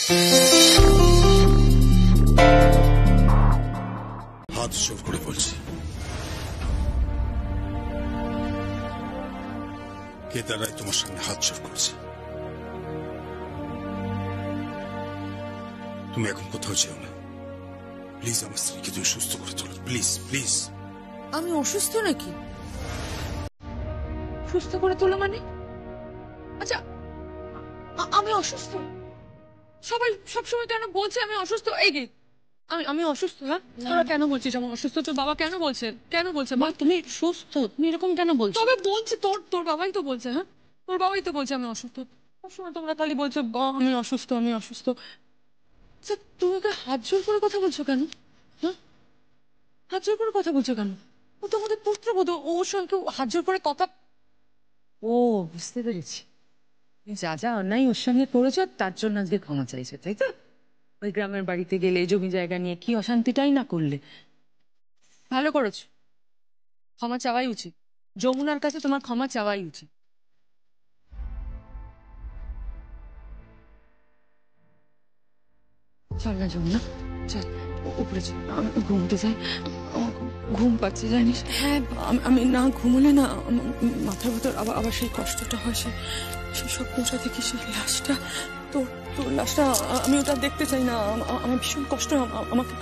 হাত জোর করে বলছি, কে দাঁড়ায় তোমার সামনে হাত জোর করেছে? তুমি এখন কোথাও যেও না, প্লিজ। আমার স্ত্রীকে তুমি সুস্থ করে তোলো, প্লিজ প্লিজ। আমি অসুস্থ নাকি? সুস্থ করে তোলো মানে? আচ্ছা, আমি অসুস্থ? সবাই সবসময় কেন বলছে আমি অসুস্থ? এই আমি অসুস্থ? হ্যাঁ, তোরা কেন বলছিস আমি অসুস্থ? তোর বাবা কেন বলছে? কেন বলছে? মা তুমি সুস্থ, তুমি এরকম কেন বলছো? তবে বলছে, তোর বাবাই তো বলছে। হ্যাঁ, তোর বাবাই তো বলছে আমি অসুস্থ। সবসময় তোমরা খালি বলছো আমি অসুস্থ, আমি অসুস্থ। আচ্ছা, তুমি ওকে হাত জোর করে কথা বলছো কেন? হ্যাঁ, হাত জোর করে কথা বলছো কেন? ও তো আমাদের পুত্রবধূ, ওর সঙ্গে কেউ হাত জোর করে কথা... ও, বুঝতে পেরেছি। যা যা অন্যায় ওর সঙ্গে করেছ তার জন্য আজকে ক্ষমা চাইছে, তাই তো? ওই গ্রামের বাড়িতে গেলে জমি জায়গা নিয়ে কি অশান্তিটাই না করলে। ভালো করেছ, ক্ষমা চাওয়াই উচিত। যমুনার কাছে তোমার ক্ষমা চাওয়াই উচিত। চল না যমুনা, চল উপরে চল, আমি ঘুমতে যাই। ঘুম পাচ্ছে জানিস? হ্যাঁ, আমি না ঘুমলে না মাথার ভেতর আবার সেই কষ্টটা হয়। সেই স্বপ্নটা দেখি, সেই লাশটা, তোর লাশটা, আমি ওটা দেখতে চাই না। আমার ভীষণ কষ্ট। আমাকে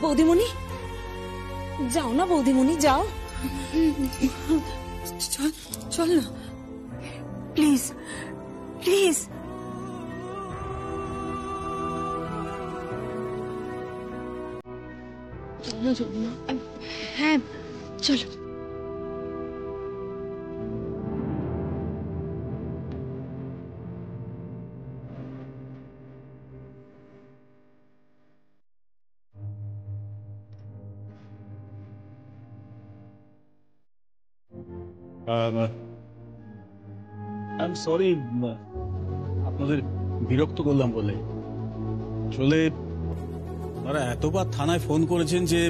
বৌদিমণি, যাও না বৌদিমণি, যাও। চল চল না, প্লিজ প্লিজ। হ্যাঁ চলো। আই এম সরি আপনাদের বিরক্ত করলাম বলে। আসলে তারা এতবার থানায় ফোন করেছেন যে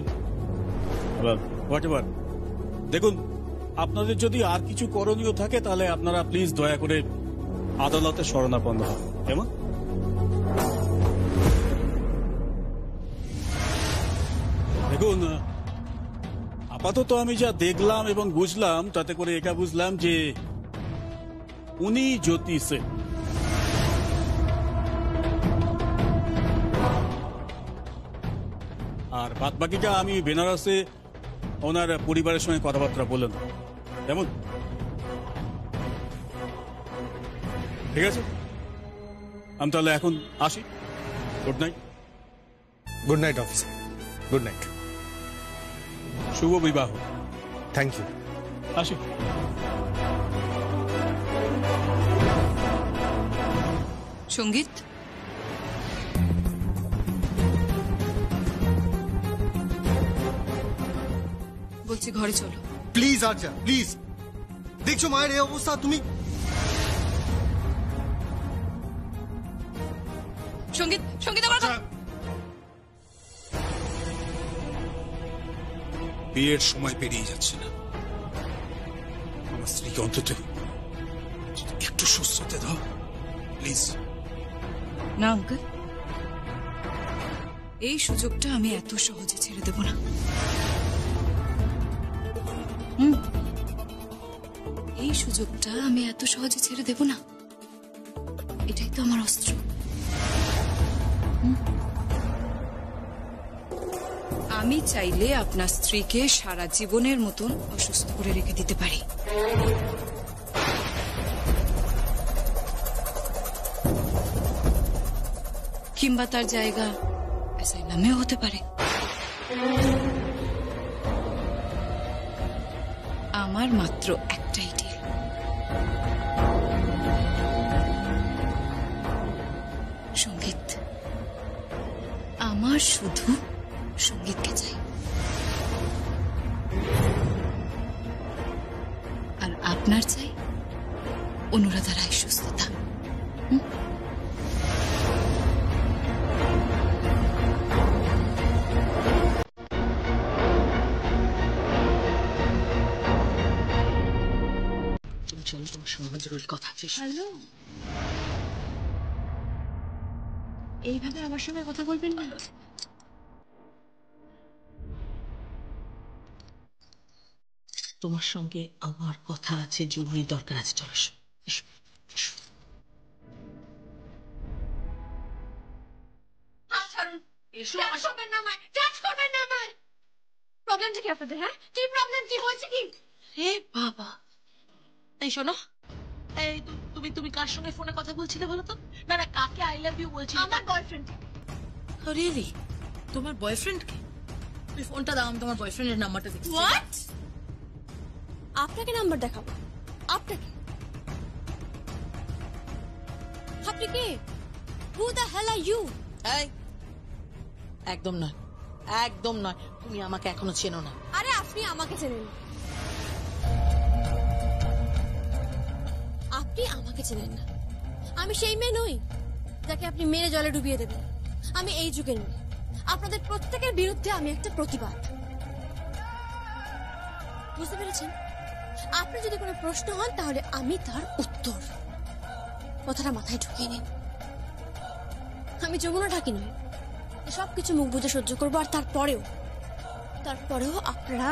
হোয়াটএভার। দেখুন, আপনাদের যদি আর কিছু করণীয় থাকে তাহলে আপনারা প্লিজ দয়া করে আদালতে শরণাপন্ন হন, কেমন? দেখুন, আপাতত আমি যা দেখলাম এবং বুঝলাম তাতে করে এটা বুঝলাম যে উনি জ্যোতি সেন। আর বাদ বাকিটা আমি বেনারসে ওনার পরিবারের সঙ্গে কথাবার্তা বললাম, কেমন? ঠিক আছে, আমি তাহলে এখন আসি। Good night. Good night officer, good night. শুভ বিবাহ। Thank you. আসি। সঙ্গীত, বলছি ঘরে চলো। Please Arya, please. দেখছো মায়ের এই অবস্থা, তুমি... সঙ্গীত, সঙ্গীত আমার বিয়ের সময় পেরিয়ে যাচ্ছে না, আমার স্ত্রীকে অন্তত একটু সুস্থ হতে দাও প্লিজ। না আঙ্কেল, এই সুযোগটা আমি এত সহজে ছেড়ে দেব না। এই সুযোগটা আমি এত সহজে ছেড়ে দেব না। এটাই তো আমার অস্ত্র। আমি চাইলে আপনার স্ত্রীকে সারা জীবনের মতন অসুস্থ করে রেখে দিতে পারি। কিংবা তার জায়গা অ্যাসাইলামেও হতে পারে। আমার মাত্র একটাই ডিল, সঙ্গীত। আমার শুধু সঙ্গীতকে চাই, আর আপনার চাই অনুরাধা রায় সুস্থতা। চল, তোমার সঙ্গে জরুরি কথা আছে। হ্যালো, এইভাবে আমার সঙ্গে কথা বলবেন না। তোমার সঙ্গে আমার কথা আছে, জরুরি দরকার আছে, চলো এসো, এসো, এসো। এসো আমার সঙ্গে। প্রবলেমটা কি আপনাদের? হ্যাঁ, কি প্রবলেম, কি হয়েছে কি? হে বাবা, এই শোনো, এই তুমি তুমি কার সঙ্গে ফোনে কথা বলছিলে বলো তো? না না, কাকে আই লাভ ইউ বলছিলে? আমার বয়ফ্রেন্ড। রিয়েলি? তোমার বয়ফ্রেন্ডকে? তুমি ফোনটা দাও, আমি তোমার বয়ফ্রেন্ডের নাম্বারটা দিচ্ছি। হোয়াট? আপনাকে নাম্বার দেখাবো? আপনাকে? আপনি কে? Who the hell are you? এই, একদম নয়, একদম নয়, তুমি আমাকে এখনো চেনো না। আরে আপনি আমাকে চেনেন না। আপনি আমাকে চেনেন না। আমি সেই মেয়ে নই যাকে আপনি মেরে জলে ডুবিয়ে দেবেন। আমি এই যুগের মেয়ে। আপনাদের প্রত্যেকের বিরুদ্ধে আমি একটা প্রতিবাদ। বুঝতে পেরেছেন? আপনি যদি কোনো প্রশ্ন হন তাহলে আমি তার উত্তর। কথাটা মাথায় ঢুকিয়ে নিন। আমি যমুনা ঢাকি নই সবকিছু মুখ বুঝে সহ্য করবো। আর তারপরেও আপনারা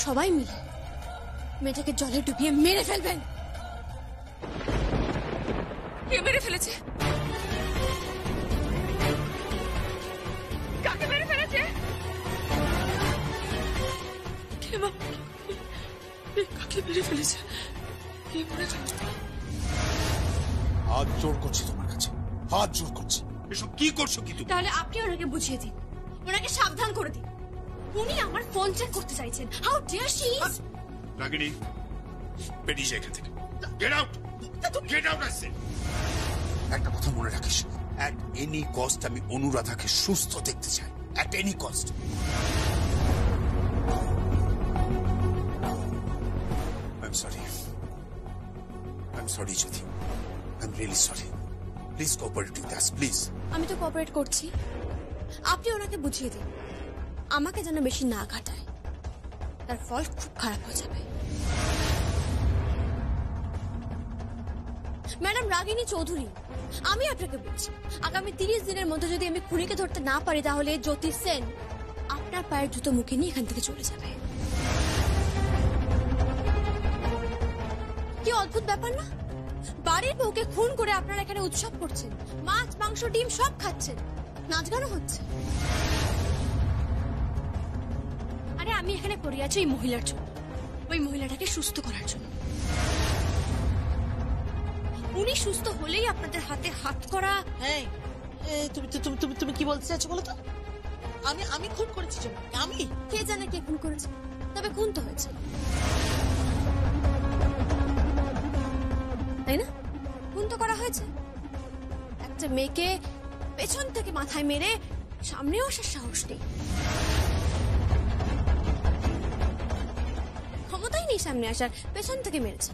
সবাই মিলে মেয়েটাকে জলে ডুবিয়ে মেরে ফেলবেন। কে মেরে ফেলেছে? কাকে মেরে ফেলেছে? কাকে মেরে ফেলেছে? কে মেরে ফেলেছে? হাত জোর করছি তোমার কাছে, হাত জোর করছি। এসব কি করছো কি তুমি? তাহলে আপনি ওনাকে বুঝিয়ে দিন, ওনাকে সাবধান করে দিন। উনি আমার ফোন চেক করতে চাইছেন। How dear she is! Ragini, বেরিয়ে যা এখান থেকে। Get out, get out. আসছে একটা কথা মনে রাখিস, অ্যাট এনি কস্ট আমি অনুরাধাকে সুস্থ দেখতে চাই। At any cost. I'm sorry. I'm sorry, Jyoti. I'm really sorry. Please cooperate with us, please. আমি তো কোঅপারেট করছি। আপনি ওনাকে বুঝিয়ে দিন আমাকে যেন বেশি না ঘাটায়, তার ফল খুব খারাপ হয়ে যাবে। ম্যাডাম রাগিনী চৌধুরী, আমি আপনাকে বলছি, আগামী 30 দিনের মধ্যে যদি আমি খুনিকে ধরতে না পারি তাহলে জ্যোতি সেন আপনার পায়ের জুতো মুখে নিয়ে এখান থেকে চলে যাবে। কি অদ্ভুত ব্যাপার না? বাড়ির বউকে খুন করে আপনারা এখানে উৎসব করছেন, মাছ মাংস ডিম সব খাচ্ছেন, নাচ গানও হচ্ছে। আরে আমি এখানে পড়ে আছি ওই মহিলার জন্য, ওই মহিলাটাকে সুস্থ করার জন্য। উনি সুস্থ হলেই আপনাদের হাতে হাত করা। এই, তুমি তুমি তুমি তুমি কি বলতে চাইছো বলো তো? আমি খুন করেছি জন্য? আমি? কে জানে কে খুন করেছে, তবে খুন তো হয়েছে, তাই না? খুন তো করা হয়েছে। একটা মেয়েকে পেছন থেকে মাথায় মেরে সামনেও আসার সাহস নেই, ক্ষমতাই নেই সামনে আসার, পেছন থেকে মেরেছে।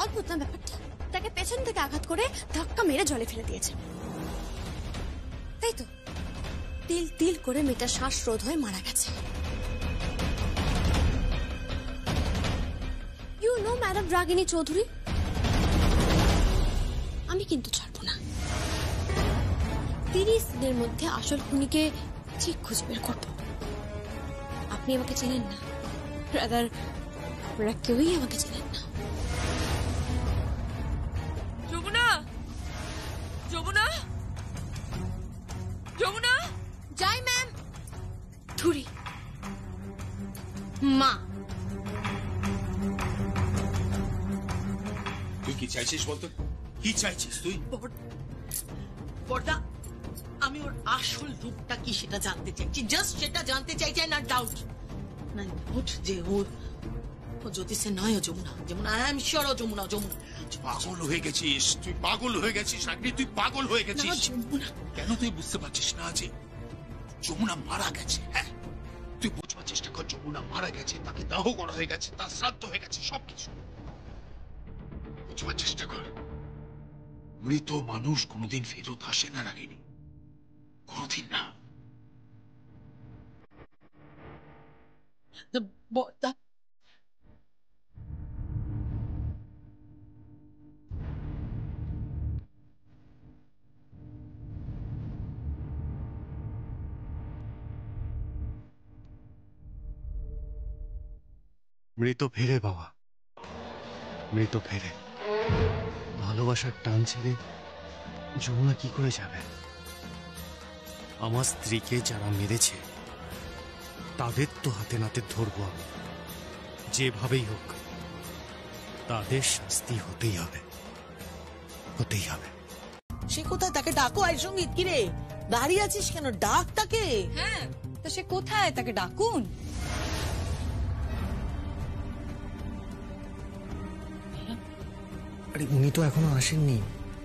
অদ্ভুত না ব্যাপারটা? তাকে পেছন থেকে আঘাত করে ধাক্কা মেরে জলে ফেলে দিয়েছে, তাই তো? তিল তিল করে মেয়েটা শ্বাসরোধ হয়ে মারা গেছে। ইউ নো ম্যাডাম রাগিনী চৌধুরী, আমি কিন্তু ছাড়বো না। 30 দিনের মধ্যে আসল খুনিকে ঠিক খুঁজে বের করবো। আপনি আমাকে চেনেন না, রাদার আপনারা কেউই আমাকে চেনেন না। যমুনা, যমুনা, যমুনা, যাই ম্যাম। ধুরি মা, তুই কি চাইছিস বলতো? কি চাইছিস তুই? বড়দা, আমি ওর আসল রূপটা কি সেটা জানতে চাইছি, জাস্ট সেটা জানতে চাইছি। না ডাউট, না ডাউট যে ও জ্যোতিষে নয়, ও Jamuna. Jamuna, I am sure ও যমুনা। যমুনা পাগল হয়ে গেছিস তুই, পাগল হয়ে গেছিস রাগিনী, তুই পাগল হয়ে গেছিস। যমুনা কেন তুই বুঝতে পারছিস না যে যমুনা মারা গেছে? হ্যাঁ, তুই বুঝবার চেষ্টা কর। যমুনা মারা গেছে, তাকে দাহ করা হয়ে গেছে, তার শ্রাদ্ধ হয়ে গেছে, সবকিছু বুঝবার চেষ্টা কর। মৃত মানুষ কোনোদিন ফেরত আসে না রাগিনী, কোনোদিন না। বড়দা, মৃত ফেরে বাবা, মৃত ফেরে। ভালোবাসার টান ছেড়ে যমুনা কি করে যাবে? আমার স্ত্রীকে যারা মেরেছে তাদের তো হাতে নাতে ধরবো আমি, যেভাবেই হোক। তাদের শাস্তি হতেই হবে, হতেই হবে। সে কোথায়? তাকে ডাকো। আই সঙ্গীত, কি রে দাঁড়িয়ে আছিস কেন? ডাক তাকে। হ্যাঁ, তো সে কোথায়? তাকে ডাকুন। আরে উনি তো এখনো আসেননি,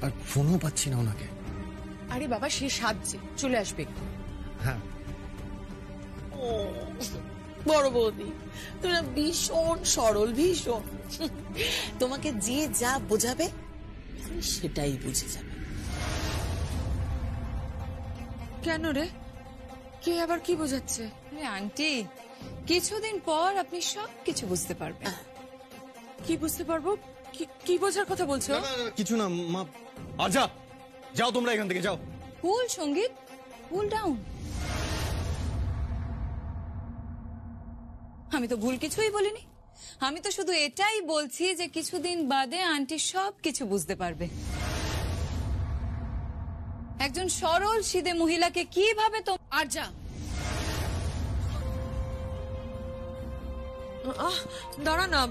আর ফোনও পাচ্ছি না ওনাকে। আরে বাবা, সে সাজছে, চলে আসবে। হ্যাঁ, ও বড় বৌদি, তুমি না ভীষণ সরল, ভীষণ। তোমাকে যে যা বোঝাবে তুমি সেটাই বুঝে যাবে। কেন রে? কে আবার কি বোঝাচ্ছে? আন্টি, কিছুদিন পর আপনি সব কিছু বুঝতে পারবেন। কি বুঝতে পারবো? কি বোঝার কথা বলছো? কিছু না মা। আর যাও তোমরা এখান থেকে যাও। কুল সঙ্গীত, কুল ডাউন। আমি তো ভুল কিছুই বলিনি। আমি তো শুধু এটাই বলছি যে কিছুদিন বাদে আন্টি সব কিছু বুঝতে পারবে। একজন সরল সিধে মহিলাকে কিভাবে তো। আর যা, দাঁড়া না,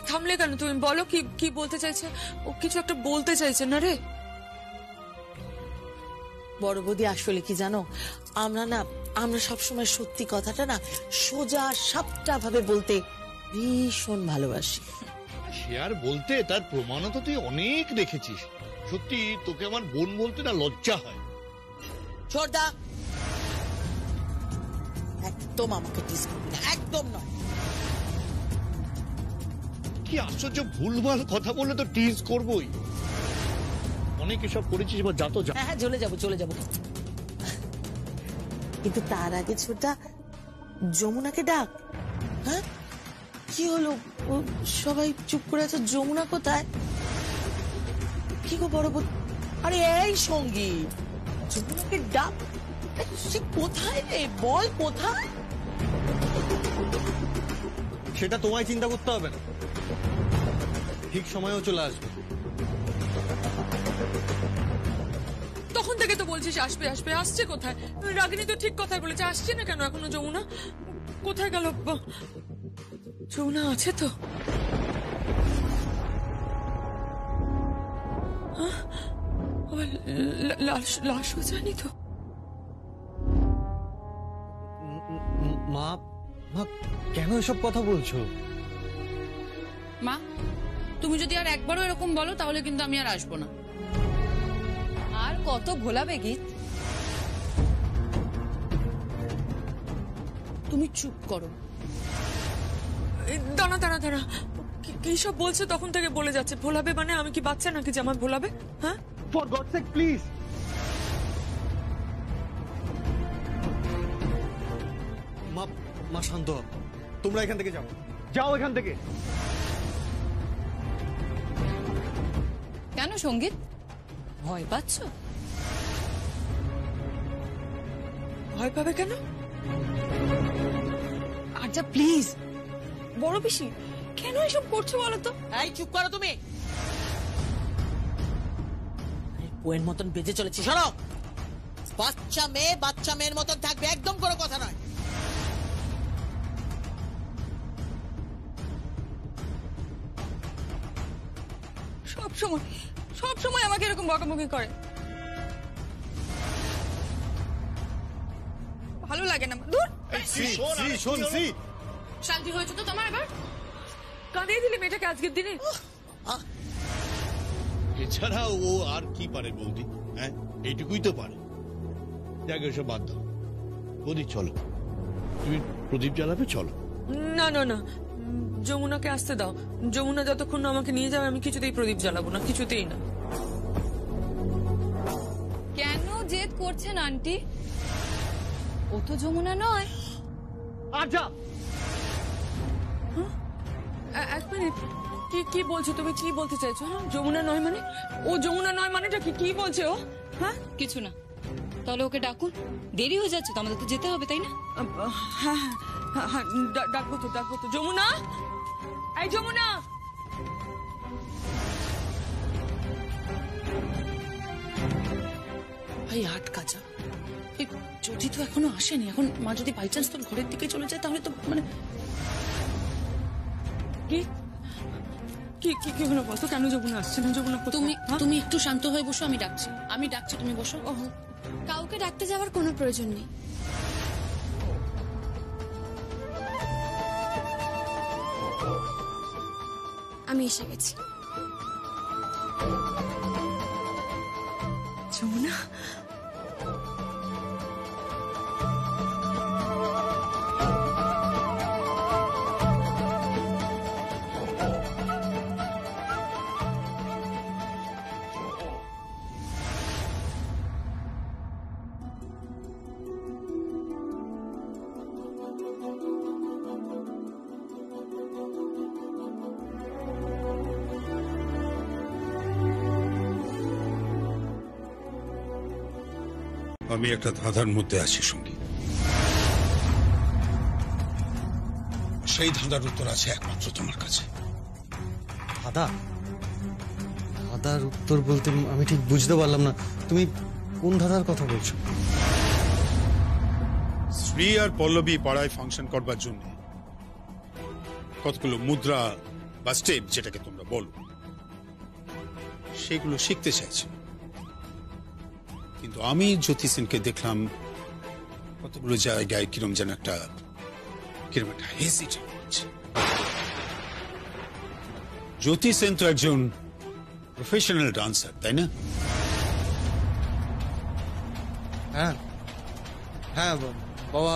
থামলে কেন? তুমি বলো কি বলতে চাইছে। ও কিছু একটা বলতে চাইছে না রে। বড় বৌদি, আসলে কি জানো, আমরা সবসময় সত্যি কথাটা না সোজা সাপটা ভাবে বলতে ভীষণ ভালোবাসি। সে আর বলতে, তার প্রমাণও তো তুই অনেক দেখেছিস। সত্যি তোকে আমার বোন বলতে না লজ্জা হয়। ছোটদা, একদম আমাকে টিস করবি না, একদম নয়। কি আশ্চর্য, ভুলভাল কথা বললে তো টিজ করবই। অনেক এসব করেছিস, এবার যা তো যা। হ্যাঁ, চলে যাবো। কিন্তু তার আগে ছোটা যমুনাকে ডাক। হ্যাঁ, কি হলো? ও সবাই চুপ করে আছে, যমুনা কোথায়? কি গো বড় বোন? আরে এই সঙ্গীত, যমুনাকে ডাক। সে কোথায় রে? বল কোথায়? সেটা তোমায় চিন্তা করতে হবে না, ঠিক সময়েও চলে আসবে। তখন থেকে তো বলছিস আসবে। আসছে কোথায়? রাগিনী তো ঠিক কথাই বলেছে, আসছে না কেন এখনো যমুনা? কোথায় গেল? যমুনা আছে তো? লাশও জানি তো। মা, কেন এসব কথা বলছো? মা, তুমি যদি আর একবারও এরকম বলো তাহলে কিন্তু আমি আর আসবো না। আর কত ভোলাবে গীত? তুমি চুপ করো। দাঁড়া, কি সব বলছে? তখন থেকে বলে যাচ্ছে ভোলাবে। মানে আমি কি বাচ্চা নাকি যে আমার ভোলাবে? হ্যাঁ, ফর গড সেক প্লিজ। মা শান্ত হও। তোমরা এখান থেকে যাও এখান থেকে। কেন সঙ্গীত, ভয় পাচ্ছ? ভয় পাবে কেন? আচ্ছা প্লিজ, বড় পিসি কেন এসব করছো বলো তো? এই চুপ করো তুমি। বউয়ের মতন বেঁচে চলেছি, শোনো। বাচ্চা মেয়ের মতন থাকবে, একদম কোনো কথা নয়। সব সময় আমাকে এরকম বকাবকি করে, ভালো লাগে না। দূর। শান্তি হয়েছে তো তোমার? এবার কাঁদিয়ে দিলে মেয়েটাকে আজকের দিনে। এছাড়া ও আর কি পারে বৌদি? হ্যাঁ, এইটুকুই তো পারে। যাকে এসব বাদ দাও। বৌদি চলো, তুমি প্রদীপ জ্বালাবে, চলো। না, যমুনাকে আসতে দাও। যমুনা যতক্ষণ না আমাকে নিয়ে যাবে আমি কিছুতেই প্রদীপ জ্বালাবো না, কিছুতেই না। কেন জেদ করছেন আন্টি? ও তো যমুনা নয়। এক মিনিট, কি বলছো তুমি? কি বলতে চাইছো? হ্যাঁ, যমুনা নয় মানে? ও যমুনা নয় মানেটা কি বলছে ও? হ্যাঁ, কিছু না। তাহলে ওকে ডাকুন, দেরি হয়ে যাচ্ছে তো, আমাদের তো যেতে হবে তাই না? হ্যাঁ, ডাকবো তো। যমুনা, এই যমুনা, ভাই আটকা যা। এই জ্যোতি তো এখনো আসেনি, এখন মা যদি বাই চান্স তোর ঘরের দিকে চলে যায় তাহলে তো মানে কি কি কি কি হলো বলতো? কেন যমুনা আসছে না? যমুনা কোথায়? তুমি একটু শান্ত হয়ে বসো, আমি ডাকছি, তুমি বসো। কাউকে ডাকতে যাওয়ার কোনো প্রয়োজন নেই। আমি এসে গেছি। যমুনা, আমি একটা ধাঁধার মধ্যে আছি সঙ্গী। সেই ধাঁধার উত্তর আছে একমাত্র তোমার কাছে। দাদা, দাদার উত্তর বলতে আমি ঠিক বুঝতে পারলাম না, তুমি কোন দাদার কথা বলছো? শ্রী আর পল্লবী পাড়ায় ফাংশন করবার জন্য কতগুলো মুদ্রা বা স্টেপ, যেটাকে তোমরা বলো, সেগুলো শিখতে চাইছে। কিন্তু আমি জ্যোতি সেনকে দেখলাম কতগুলো জায়গায় কিরম যেন একটা হেজিটেট করছে। জ্যোতি সেন তো একজন প্রফেশনাল ডান্সার, তাই না? হ্যাঁ হ্যাঁ বাবা,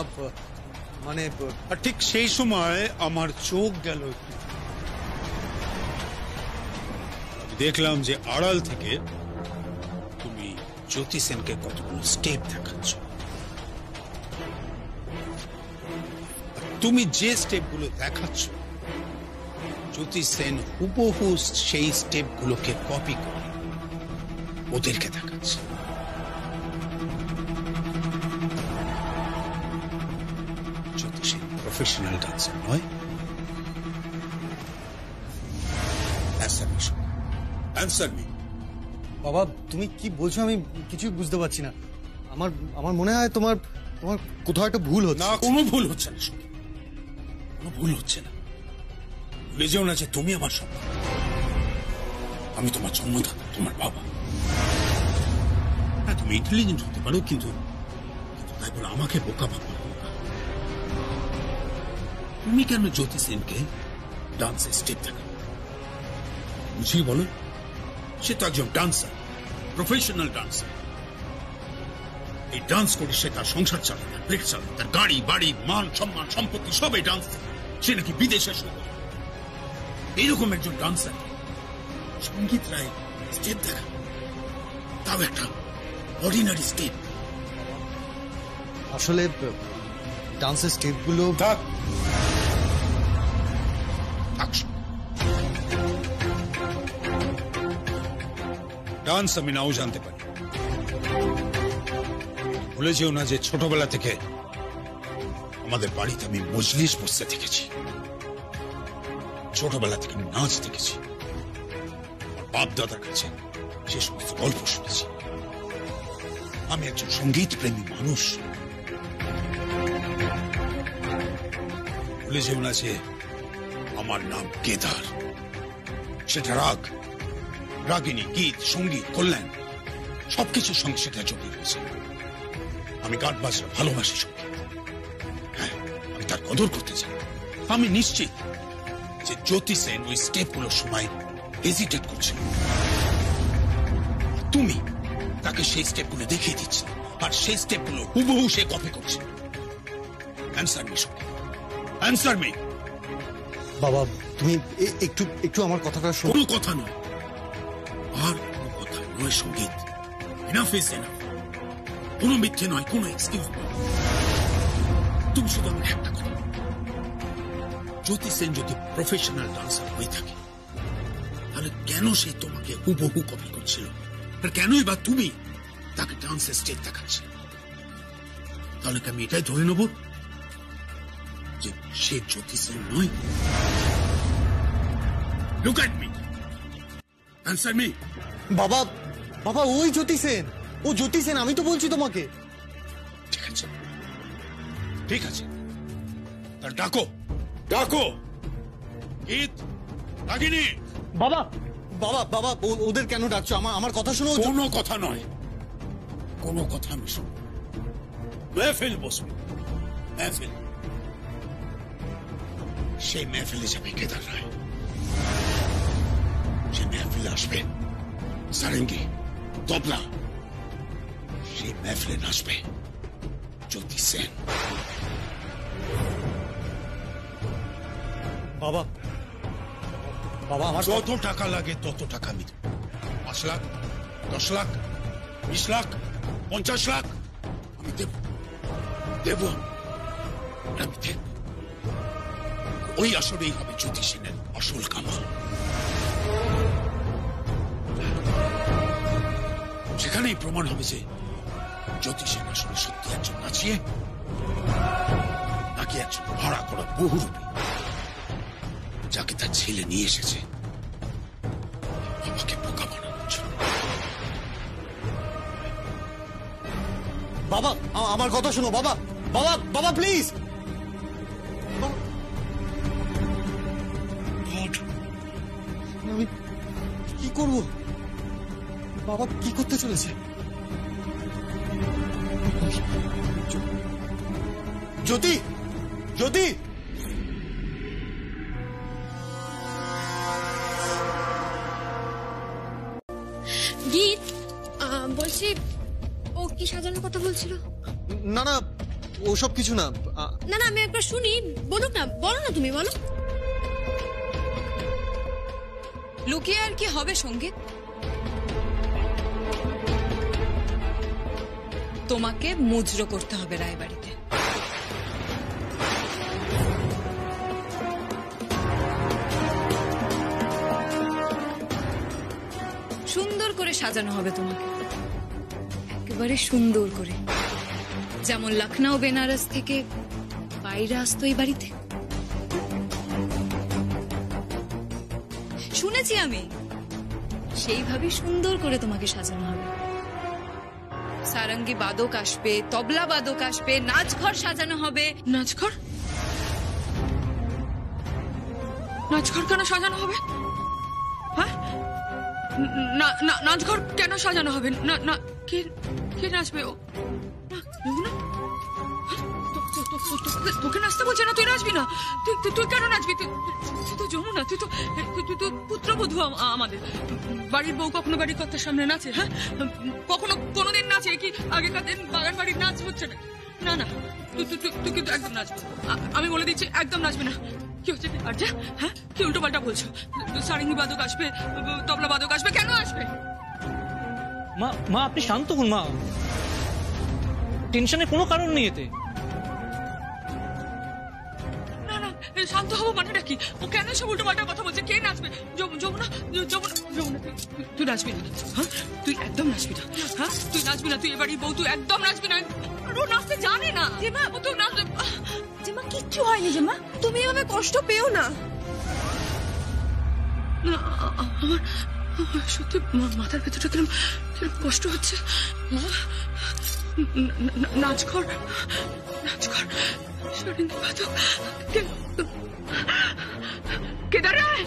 মানে আর ঠিক সেই সময় আমার চোখ গেল, দেখলাম যে আড়াল থেকে তুমি জ্যোতি সেনকে কতগুলো স্টেপ দেখাচ্ছ। তুমি যে স্টেপগুলো দেখাচ্ছ, জ্যোতি সেন হুবহু সেই স্টেপগুলোকে কপি করে ওদেরকে দেখাচ্ছে। জ্যোতি সেন প্রফেশনাল ডান্সার নয়। Answer me. বাবা, তুমি কি বলছো আমি কিছুই বুঝতে পারছি না। আমার মনে হয় তোমার কোথাও একটা ভুল হচ্ছে। না, কোনো ভুল হচ্ছে না, কোনো ভুল হচ্ছে না। ভুলে যেও না যে তুমি আমার সন্তান, আমি তোমার জন্মদাতা, তোমার বাবা। হ্যাঁ, তুমি ইন্টেলিজেন্ট হতে পারো, কিন্তু তাই বলে আমাকে বোকা ভাবো না। তুমি কেন জ্যোতি সেনকে ডান্সের স্টেপ দেখাবে? বুঝিয়ে বলো। সে তো একজন ডান্সার, প্রফেশনাল ডান্সার। এই ডান্স করে সে তার সংসার চালায়, তার পেট চালায়, তার গাড়ি বাড়ি মান সম্মান সম্পত্তি সবই ডান্স। সে নাকি বিদেশে শুরু করে। এইরকম একজন ডান্সার সঙ্গীত রায় স্টেপ দেখা, তাও একটা অর্ডিনারি স্টেপ। আসলে ডান্সের স্টেপগুলো ডান্স আমি নাও জানতে পারি। ভুলে যেও না যে ছোটবেলা থেকে আমাদের বাড়িতে আমি মজলিস বসতে দেখেছি, ছোটবেলা থেকে আমি নাচ দেখেছি, বাপ দাদার কাছে সে সমস্ত গল্প শুনেছি। আমি একজন সঙ্গীত প্রেমী মানুষ। ভুলে যেও না যে আমার নাম কেদার। সেটা রাগ, রাগিনী, গীত, সঙ্গীত, কল্যাণ সবকিছুর সঙ্গে সেটা জড়িয়ে রয়েছে। আমি গান বাজনা ভালোবাসি সঙ্গীত। হ্যাঁ, আমি তার কদর করতে চাই। আমি নিশ্চিত যে জ্যোতি সেন ওই স্টেপগুলোর সময় হেজিটেট করছিল। তুমি তাকে সেই স্টেপগুলো দেখিয়ে দিচ্ছ, আর সেই স্টেপগুলো হুবহু সে কপি করছে। অ্যান্সার মি সঙ্গীত, অ্যান্সার মি। বাবা, তুমি একটু আমার কথাটা শোনো। কোনো কথা নয়, আর কোনো কথা নয় সঙ্গীত। Enough is enough. কোনো মিথ্যে নয়, কোনো এক্সকিউজ নয়। তুমি শুধু আমাকে একটা কথা, জ্যোতি সেন যদি প্রফেশনাল ডান্সার হয়ে থাকে তাহলে কেন সে তোমাকে হুবহু কপি করছিল? আর কেনই বা তুমি তাকে ডান্সের স্টেপ দেখাচ্ছে? তাহলে কি আমি এটাই ধরে নেব যে সে জ্যোতি সেন নয়? Look at me. Answer me. বাবা বাবা ওই জ্যোতি সেন, ও জ্যোতি সেন, আমি তো বলছি তোমাকে। ঠিক আছে, ঠিক আছে, তা ডাকো, ডাকো। গীত, রাগিনী। বাবা বাবা বাবা ওদের কেন ডাকছো? আমার কথা শোনো। কোনো কথা নয়, কোনো কথা আমি শুনবো। মেহফিল বসবে, মেহফিল। সেই মেহফিলে যাবে কেদার রায়, সে মেহফিলে আসবে সারেঙ্গি, তবলা। সেই মেহফিলে নাচবে জ্যোতি সেন। বাবা বাবা আমার যত টাকা লাগে তত টাকা আমি দেব। 5 লাখ, 10 লাখ, 20 লাখ, 50 লাখ আমি দেব, দেব, আমি দেব। ওই আসলেই হবে জ্যোতি সেনের আসল কামাল। সেখানেই প্রমাণ হবে যে জ্যোতি সেন আসলে সত্যি একজন নাচিয়ে নাকি একজন ভাড়া করা বহুরূপী, যাকে তার ছেলে নিয়ে এসেছে আমাকে বোকা বানানোর জন্য। বাবা আমার কথা শোনো। বাবা বাবা বাবা প্লিজ। আমি কি করব? বাবা কি করতে চলেছে? জ্যোতি, জ্যোতি। গীত, বলছি ও কি সাজানোর কথা বলছিল? না না ওসব কিছু না। না না, আমি একবার শুনি, বলুক না, বলো না, তুমি বলো। লুকিয়ে আর কি হবে সঙ্গীত? তোমাকে মুজরো করতে হবে রায়বাড়িতে। সুন্দর করে সাজানো হবে তোমাকে, একেবারে সুন্দর করে, যেমন লখনৌ বেনারস থেকে বাইরে আসতো এই বাড়িতে। শুনেছি আমি, সেইভাবে সুন্দর করে তোমাকে সাজানো হবে। সারঙ্গী বাদক আসবে, তবলা বাদক আসবে, নাচঘর সাজানো হবে। নাচঘর? নাচঘর কেন সাজানো হবে? হ্যাঁ, নাচঘর কেন সাজানো হবে? না না, কে কে নাচবে? ও না, তোকে নাচতে বলছে না, তুই নাচবি না। তুই কেন নাচবি? তুই তো যমুনা, তুই তো পুত্রবধূ আমাদের বাড়ির বউ। কখনো বাড়ির কর্তার সামনে নাচে? হ্যাঁ, কখনো কোনোদিন নাচে কি? আগেকার দিন বাগান বাড়ির নাচ হচ্ছে না। না না, তুই কিন্তু একদম নাচবি। আমি বলে দিচ্ছি, একদম নাচবি না। কি হচ্ছে আর যা? হ্যাঁ, কি উল্টো পাল্টা বলছো? সারেঙ্গি বাদক আসবে, তবলা বাদক আসবে, কেন আসবে? মা মা আপনি শান্ত হন মা, টেনশনের কোনো কারণ নেই এতে। না না, শান্ত হবো মানেটা কি? ও কেন সব উল্টো পাল্টা কথা বলছে? কে নাচবে? যমুনা, যমুনা, যমুনা, তুই নাচবি না। হ্যাঁ, তুই একদম নাচবি না। হ্যাঁ, তুই নাচবি না, তুই এবারই বউ, তুই একদম নাচবি না। ও নাচতে জানে না। জেমা, ও তো নাচবে। জেমা, কিচ্ছু হয়নি জেমা, তুমি এভাবে কষ্ট পেও না। আমার সত্যি মাথার ভেতরটা কিরম কষ্ট হচ্ছে। নাচঘর, নাচঘর, সারেঙ্গি বাদক, কেদার রায়,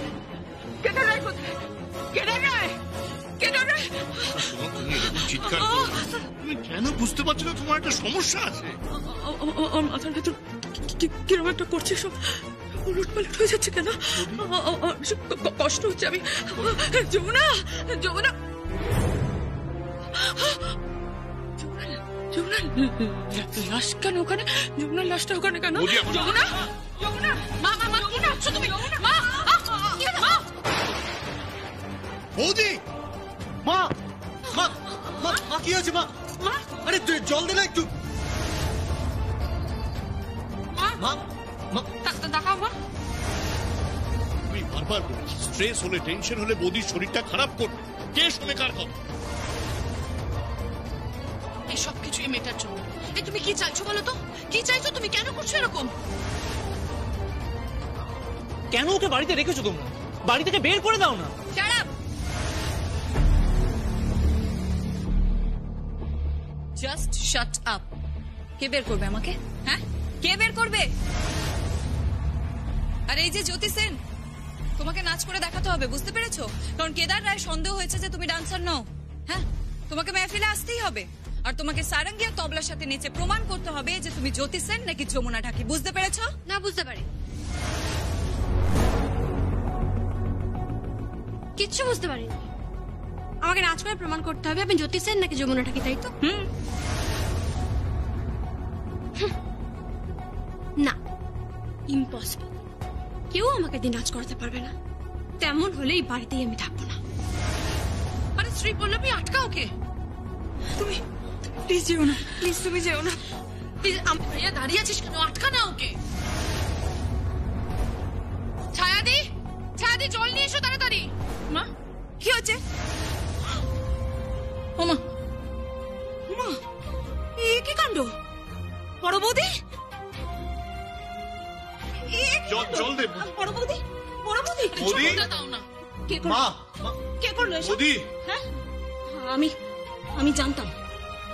কেদার রায় কোথায়? কেদার রায়, কেদার রায়। তুমি এরকম চিৎকার করো, তুমি কেন বুঝতে পারছো না তোমার একটা সমস্যা আছে? মাথার ভেতর কিরম একটা করছে, সব উলটপালট হয়ে যাচ্ছে কেন? কষ্ট হচ্ছে। আমি যমুনা, যমুনা, যমুনা লাশ কেন ওখানে? যমুনার লাশটা ওখানে কেন? যমুনা, যমুনা, মা মা মা, কি নাচছো তুমি? মা, বৌদি, মা মা মা মা কি হয়েছে? মা মা, আরে জল দে না একটু। মা মা, দেখাও মা। তুমি বারবার বলেছি স্ট্রেস হলে, টেনশন হলে বৌদির শরীরটা খারাপ করবে। কে শুনে কার কথা? এই সব কিছু এই মেয়েটার জন্য। এই তুমি কি চাইছো বলো তো? কি চাইছো তুমি? কেন করছো এরকম? কেন ওকে বাড়িতে রেখেছো তোমরা? বাড়ি থেকে বের করে দাও না। Shut up! Just shut up. কে বের করবে আমাকে? হ্যাঁ, কে বের করবে? আর এই যে জ্যোতি সেন, তোমাকে নাচ করে দেখাতে হবে, বুঝতে পেরেছো? কারণ কেদার রায় সন্দেহ হয়েছে যে তুমি ডান্সার নও। হ্যাঁ, তোমাকে মেহফিলে আসতেই হবে, আর তোমাকে সারঙ্গী আর তবলার সাথে নেচে প্রমাণ করতে হবে যে তুমি জ্যোতি সেন নাকি যমুনা ঢাকি। বুঝতে পেরেছো? না বুঝতে পারি, কিচ্ছু বুঝতে পারিনি। আমাকে নাচ করে প্রমাণ করতে হবে আমি জ্যোতি সেন নাকি যমুনা ঢাকি, তাই তো? না, ইম্পসিবল। কেউ আমাকে দিয়ে নাচ করাতে পারবে না। তেমন হলে এই বাড়িতেই আমি থাকবো না। আরে শ্রী পল্লবী, আটকা ওকে। তুমি প্লিজ যেও না, প্লিজ তুমি যেও না, প্লিজ। ভাইয়া দাঁড়িয়ে আছিস কেন? আটকা না ওকে। ছায়াদি, ছায়াদি জল নিয়ে এসো তাড়াতাড়ি। মা, কি হচ্ছে? ওমা, ওমা, এ কি কাণ্ড! বড় বৌদি, জল দে। বড় বৌদি, বড় বৌদি, বৌদি, দাও না। কে করলো? মা, কে করলো এসব? বৌদি। হ্যাঁ, আমি জানতাম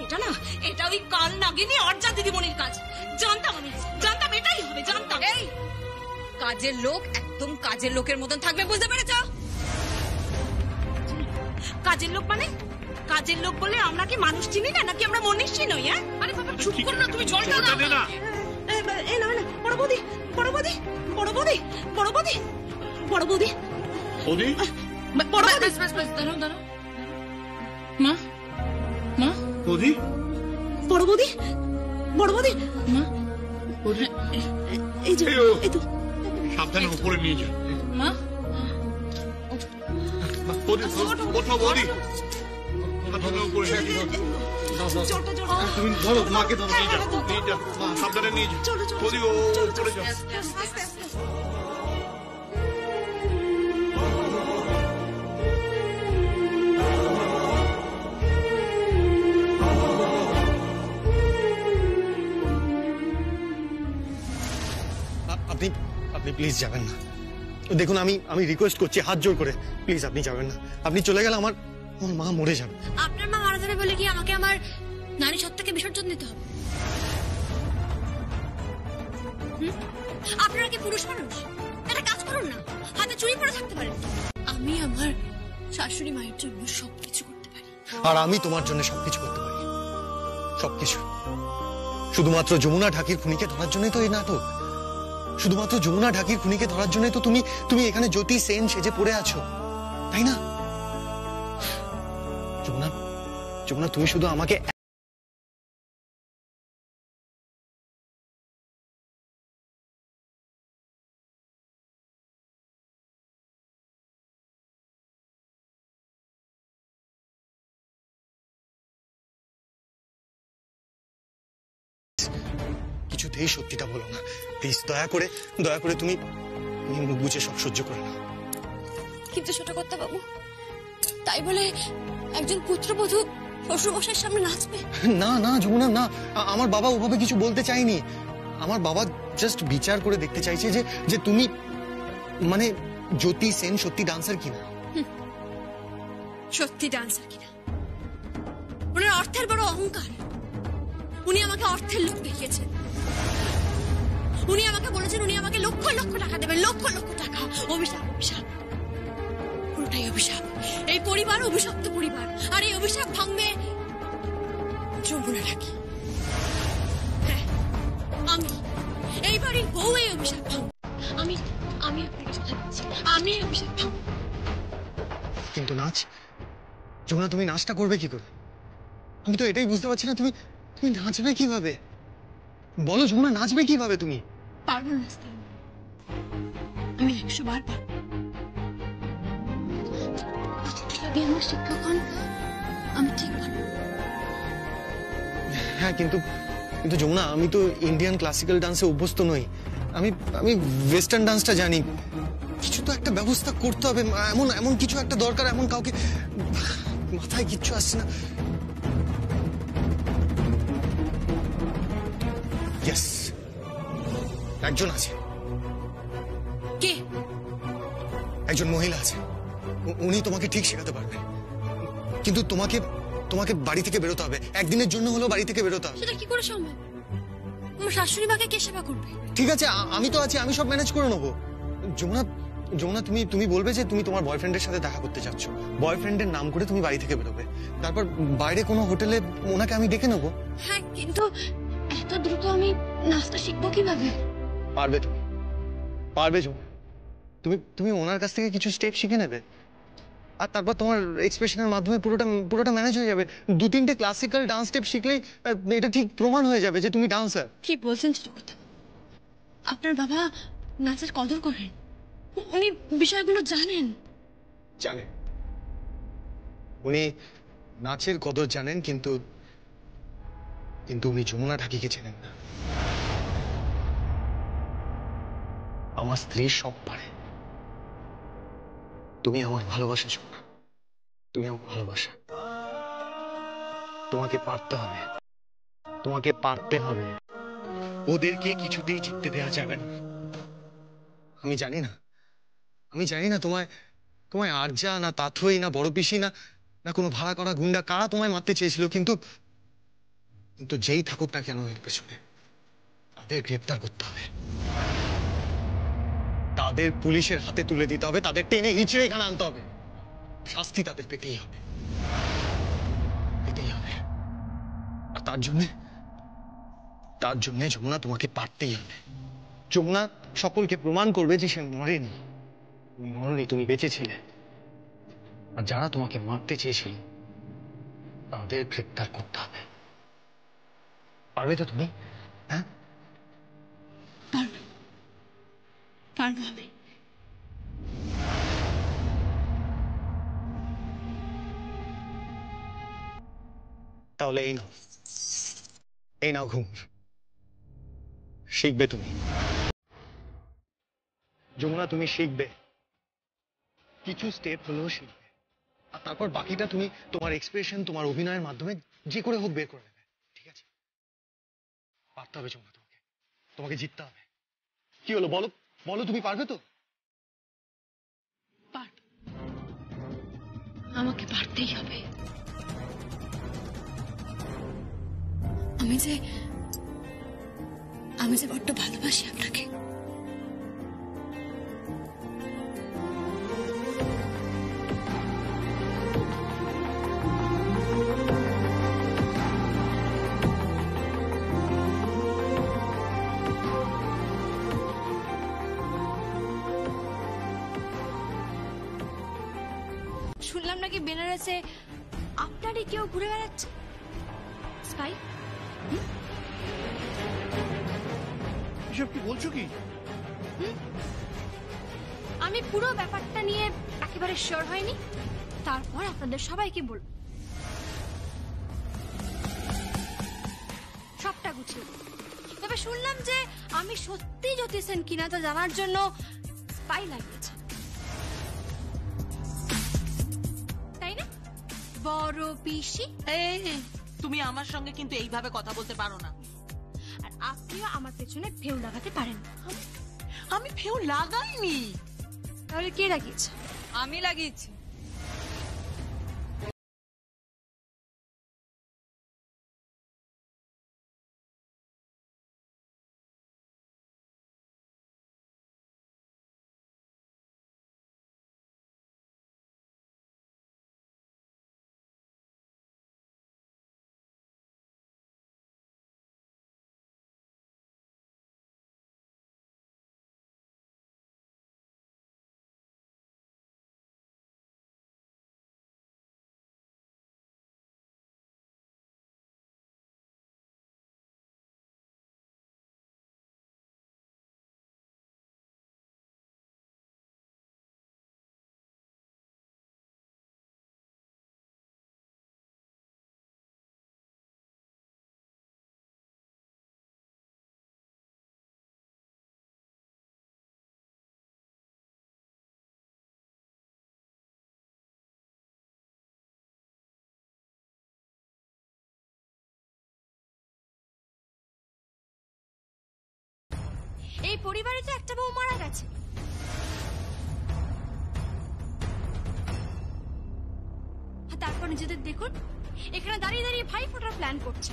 এটা না, এটা ওই কাল নাগিনী অর্জা দিদিমণির কাজ। জানতাম, আমি জানতাম এটাই হবে, জানতাম। এই কাজের লোক একদম কাজের লোকের মতন থাকবে, বুঝতে পেরেছো? কাজের লোক মানে? কাজের লোক বলে আমরা কি মানুষ চিনি না, নাকি আমরা মনীষী নই? হ্যাঁ, আরে বাবা চুপ করো না, তুমি জলটা জলটা দে দাও না। না। না না, বড় বৌদি, বড় বৌদি, বড় বৌদি, বড় বৌদি, বড় বৌদি, বৌদি, বড় বৌদি, ব্যাস ব্যাস ব্যাস, দাঁড়াও দাঁড়াও। মা, মা, বৌদি, বড় বৌদি, বড় বৌদি, মা, এই যে, এই তো। সাবধানে উপরে নিয়ে যা। মা, বৌদি, ওঠো বৌদি। সাবধানে উপরে নিয়ে যা। জলটা, জলটা। তুমি ধরো, মাকে ধরো, নিয়ে যাও, নিয়ে যাও। সাবধানে নিয়ে যাও। চলো, চলো, বৌদি, ও উপরে যাও। আস্তে আস্তে। আপনি আপনি প্লিজ যাবেন না। দেখুন, আমি রিকোয়েস্ট করছি হাত জোর করে, প্লিজ আপনি যাবেন না। আপনি চলে গেলে আমার মা মরে যাবে। আপনার মা মারা যাবে বলে কি আমাকে আমার নারী সত্তাকে বিসর্জন দিতে হবে? আপনারা কি পুরুষ মানুষ? একটা কাজ করুন না, হাতে চুরি পরে থাকতে পারেন। আমি আমার শাশুড়ি মায়ের জন্য সবকিছু করতে পারি। আর আমি তোমার জন্য সবকিছু করতে পারি, সবকিছু। শুধুমাত্র যমুনা ঢাকির খুনিকে ধরার জন্যই তো এই নাটক। শুধুমাত্র যমুনা ঢাকির খুনিকে ধরার জন্যই তো তুমি এখানে জ্যোতি সেন সেজে পড়ে আছো, তাই না? যমুনা, যমুনা, তুমি শুধু আমাকে কিছুতেই সত্যিটা বলো না, প্লিজ। দয়া করে তুমি মুখ বুঝে সব সহ্য করে নাও। কিন্তু ছোট কর্তা বাবু, তাই বলে একজন পুত্রবধূ শ্বশুরমশাইয়ের সামনে নাচবে? না না যমুনা, না। আমার বাবা ওভাবে কিছু বলতে চাইনি। আমার বাবা জাস্ট বিচার করে দেখতে চাইছে যে তুমি মানে জ্যোতি সেন সত্যি ডান্সার কিনা। সত্যি ডান্সার কিনা? ওনার অর্থের বড় অহংকার। উনি আমাকে অর্থের লোক দেখিয়েছেন। উনি আমাকে বলেছেন উনি আমাকে লক্ষ লক্ষ টাকা দেবেন, লক্ষ লক্ষ টাকা। অভিশাপ, অভিশাপ, পুরোটাই অভিশাপ। এই পরিবার অভিশপ্ত পরিবার, আর এই অভিশাপ ভাঙবে যমুনা ঢাকি। হ্যাঁ, আমি এই বাড়ির বউ এই অভিশাপ ভাঙব। আমি আপনাকে কথা দিচ্ছি, আমি এই অভিশাপ ভাঙব। কিন্তু নাচ, যমুনা, তুমি নাচটা করবে কি করে? আমি তো এটাই বুঝতে পারছি না, তুমি নাচবে কিভাবে? বলো যমুনা, নাচবে কিভাবে তুমি? পারবো না নাচতে, আমি 100 বার পারবো। যদি আমার শিক্ষক হন, আমি ঠিক পারবো। হ্যাঁ, কিন্তু যমুনা, আমি তো ইন্ডিয়ান ক্লাসিক্যাল ডান্সে অভ্যস্ত নই। আমি ওয়েস্টার্ন ডান্সটা জানি। কিছু তো একটা ব্যবস্থা করতে হবে, এমন কিছু একটা দরকার। এমন কাউকে মাথায় কিচ্ছু আসছে না। ইয়েস, একজন আছে। কে? একজন মহিলা আছে, উনি তোমাকে ঠিক শেখাতে পারবেন। কিন্তু তোমাকে তোমাকে বাড়ি থেকে বেরোতে হবে, একদিনের জন্য হলেও বাড়ি থেকে বেরোতে হবে। সেটা কি করে সম্ভব? আমার শাশুড়ি মাকে কে সেবা করবে? ঠিক আছে, আমি তো আছি, আমি সব ম্যানেজ করে নেবো। যমুনা, যমুনা, তুমি বলবে যে তুমি তোমার বয়ফ্রেন্ডের সাথে দেখা করতে চাচ্ছ, বয়ফ্রেন্ডের নাম করে তুমি বাড়ি থেকে বেরোবে, তারপর বাইরে কোনো হোটেলে ওনাকে আমি ডেকে নেবো। হ্যাঁ, কিন্তু এত দ্রুত আমি নাচটা শিখবো কিভাবে? পারবে তুমি, পারবে যমুনা। তুমি ওনার কাছ থেকে কিছু স্টেপ শিখে নেবে, আর তারপর তোমার এক্সপ্রেশনের মাধ্যমে পুরোটা ম্যানেজ হয়ে যাবে। 2-3টে ক্লাসিক্যাল ডান্স স্টেপ শিখলেই এটা ঠিক প্রমাণ হয়ে যাবে যে তুমি ডান্সার। কি বলছেন চিত্রকথা? আপনার বাবা নাচের কদর করেন, উনি বিষয়গুলো জানেন। জানেন, উনি নাচের কদর জানেন, কিন্তু উনি যমুনা ঢাকিকে চেনেন না। আমার স্ত্রী সব পারে। তুমি আমার ভালোবাসা যমুনা, তুমি আমার ভালোবাসা। তোমাকে পারতে হবে, তোমাকে পারতে হবে। ওদেরকে কিছুতেই জিততে দেওয়া যাবে না। আমি জানি না তোমায় আরজা না তাথই না বড় পিসি না কোনো ভাড়া করা গুন্ডা কারা তোমায় মারতে চেয়েছিল, কিন্তু যেই থাকুক না কেন এর পেছনে, তাদের গ্রেপ্তার করতে হবে, তাদের পুলিশের হাতে তুলে দিতে হবে, তাদের টেনে হিঁচড়ে এখানে আনতে হবে। শাস্তি তাদের পেতেই হবে। আর তার জন্য যমুনা তোমাকে পারতেই হবে। যমুনা সকলকে প্রমাণ করবে যে সে মরেনি, তুমি বেঁচে ছিলে। আর যারা তোমাকে মারতে চেয়েছিল তাদের গ্রেপ্তার করতে হবে। পারবে তো তুমি? হ্যাঁ, পারবো আমি। তাহলে এই নাও ঘুম। শিখবে তুমি যমুনা, তুমি শিখবে, কিছু স্টেপ হলেও শিখবে, আর তারপর বাকিটা তুমি তোমার এক্সপ্রেশন, তোমার অভিনয়ের মাধ্যমে যে করে হোক বের করে নেবে। ঠিক আছে? পারতে হবে যমুনা, তোমাকে জিততে হবে। কি হলো বলো, তুমি পারবে তো? আমাকে পারতেই হবে। আমি যে বড্ড ভালোবাসি আপনাকে। শুনলাম নাকি বেনারসে আপনারই কেউ ঘুরে বেড়াচ্ছে। স্পাই? এসব কি বলছো কি? আমি পুরো ব্যাপারটা নিয়ে একেবারে শিওর হয়নি, তারপর আপনাদের সবাইকে বলবো। সবটা গুছিয়ে। তবে শুনলাম যে আমি সত্যি জ্যোতি সেন কিনা তা জানার জন্য স্পাই লাগিয়েছে, তাই না বড় পিসি? তুমি আমার সঙ্গে কিন্তু এইভাবে কথা বলতে পারো না। আর আপনিও আমার পেছনে ফেউ লাগাতে পারেন। আমি ফেউ লাগাইনি। তাহলে কে লাগিয়েছে? আমি লাগিয়েছি। এই পরিবারে তো একটা বউ মারা গেছে, আর তারপর নিজেদের দেখুন এখানে দাঁড়িয়ে দাঁড়িয়ে ভাই ফোটার প্ল্যান করছে,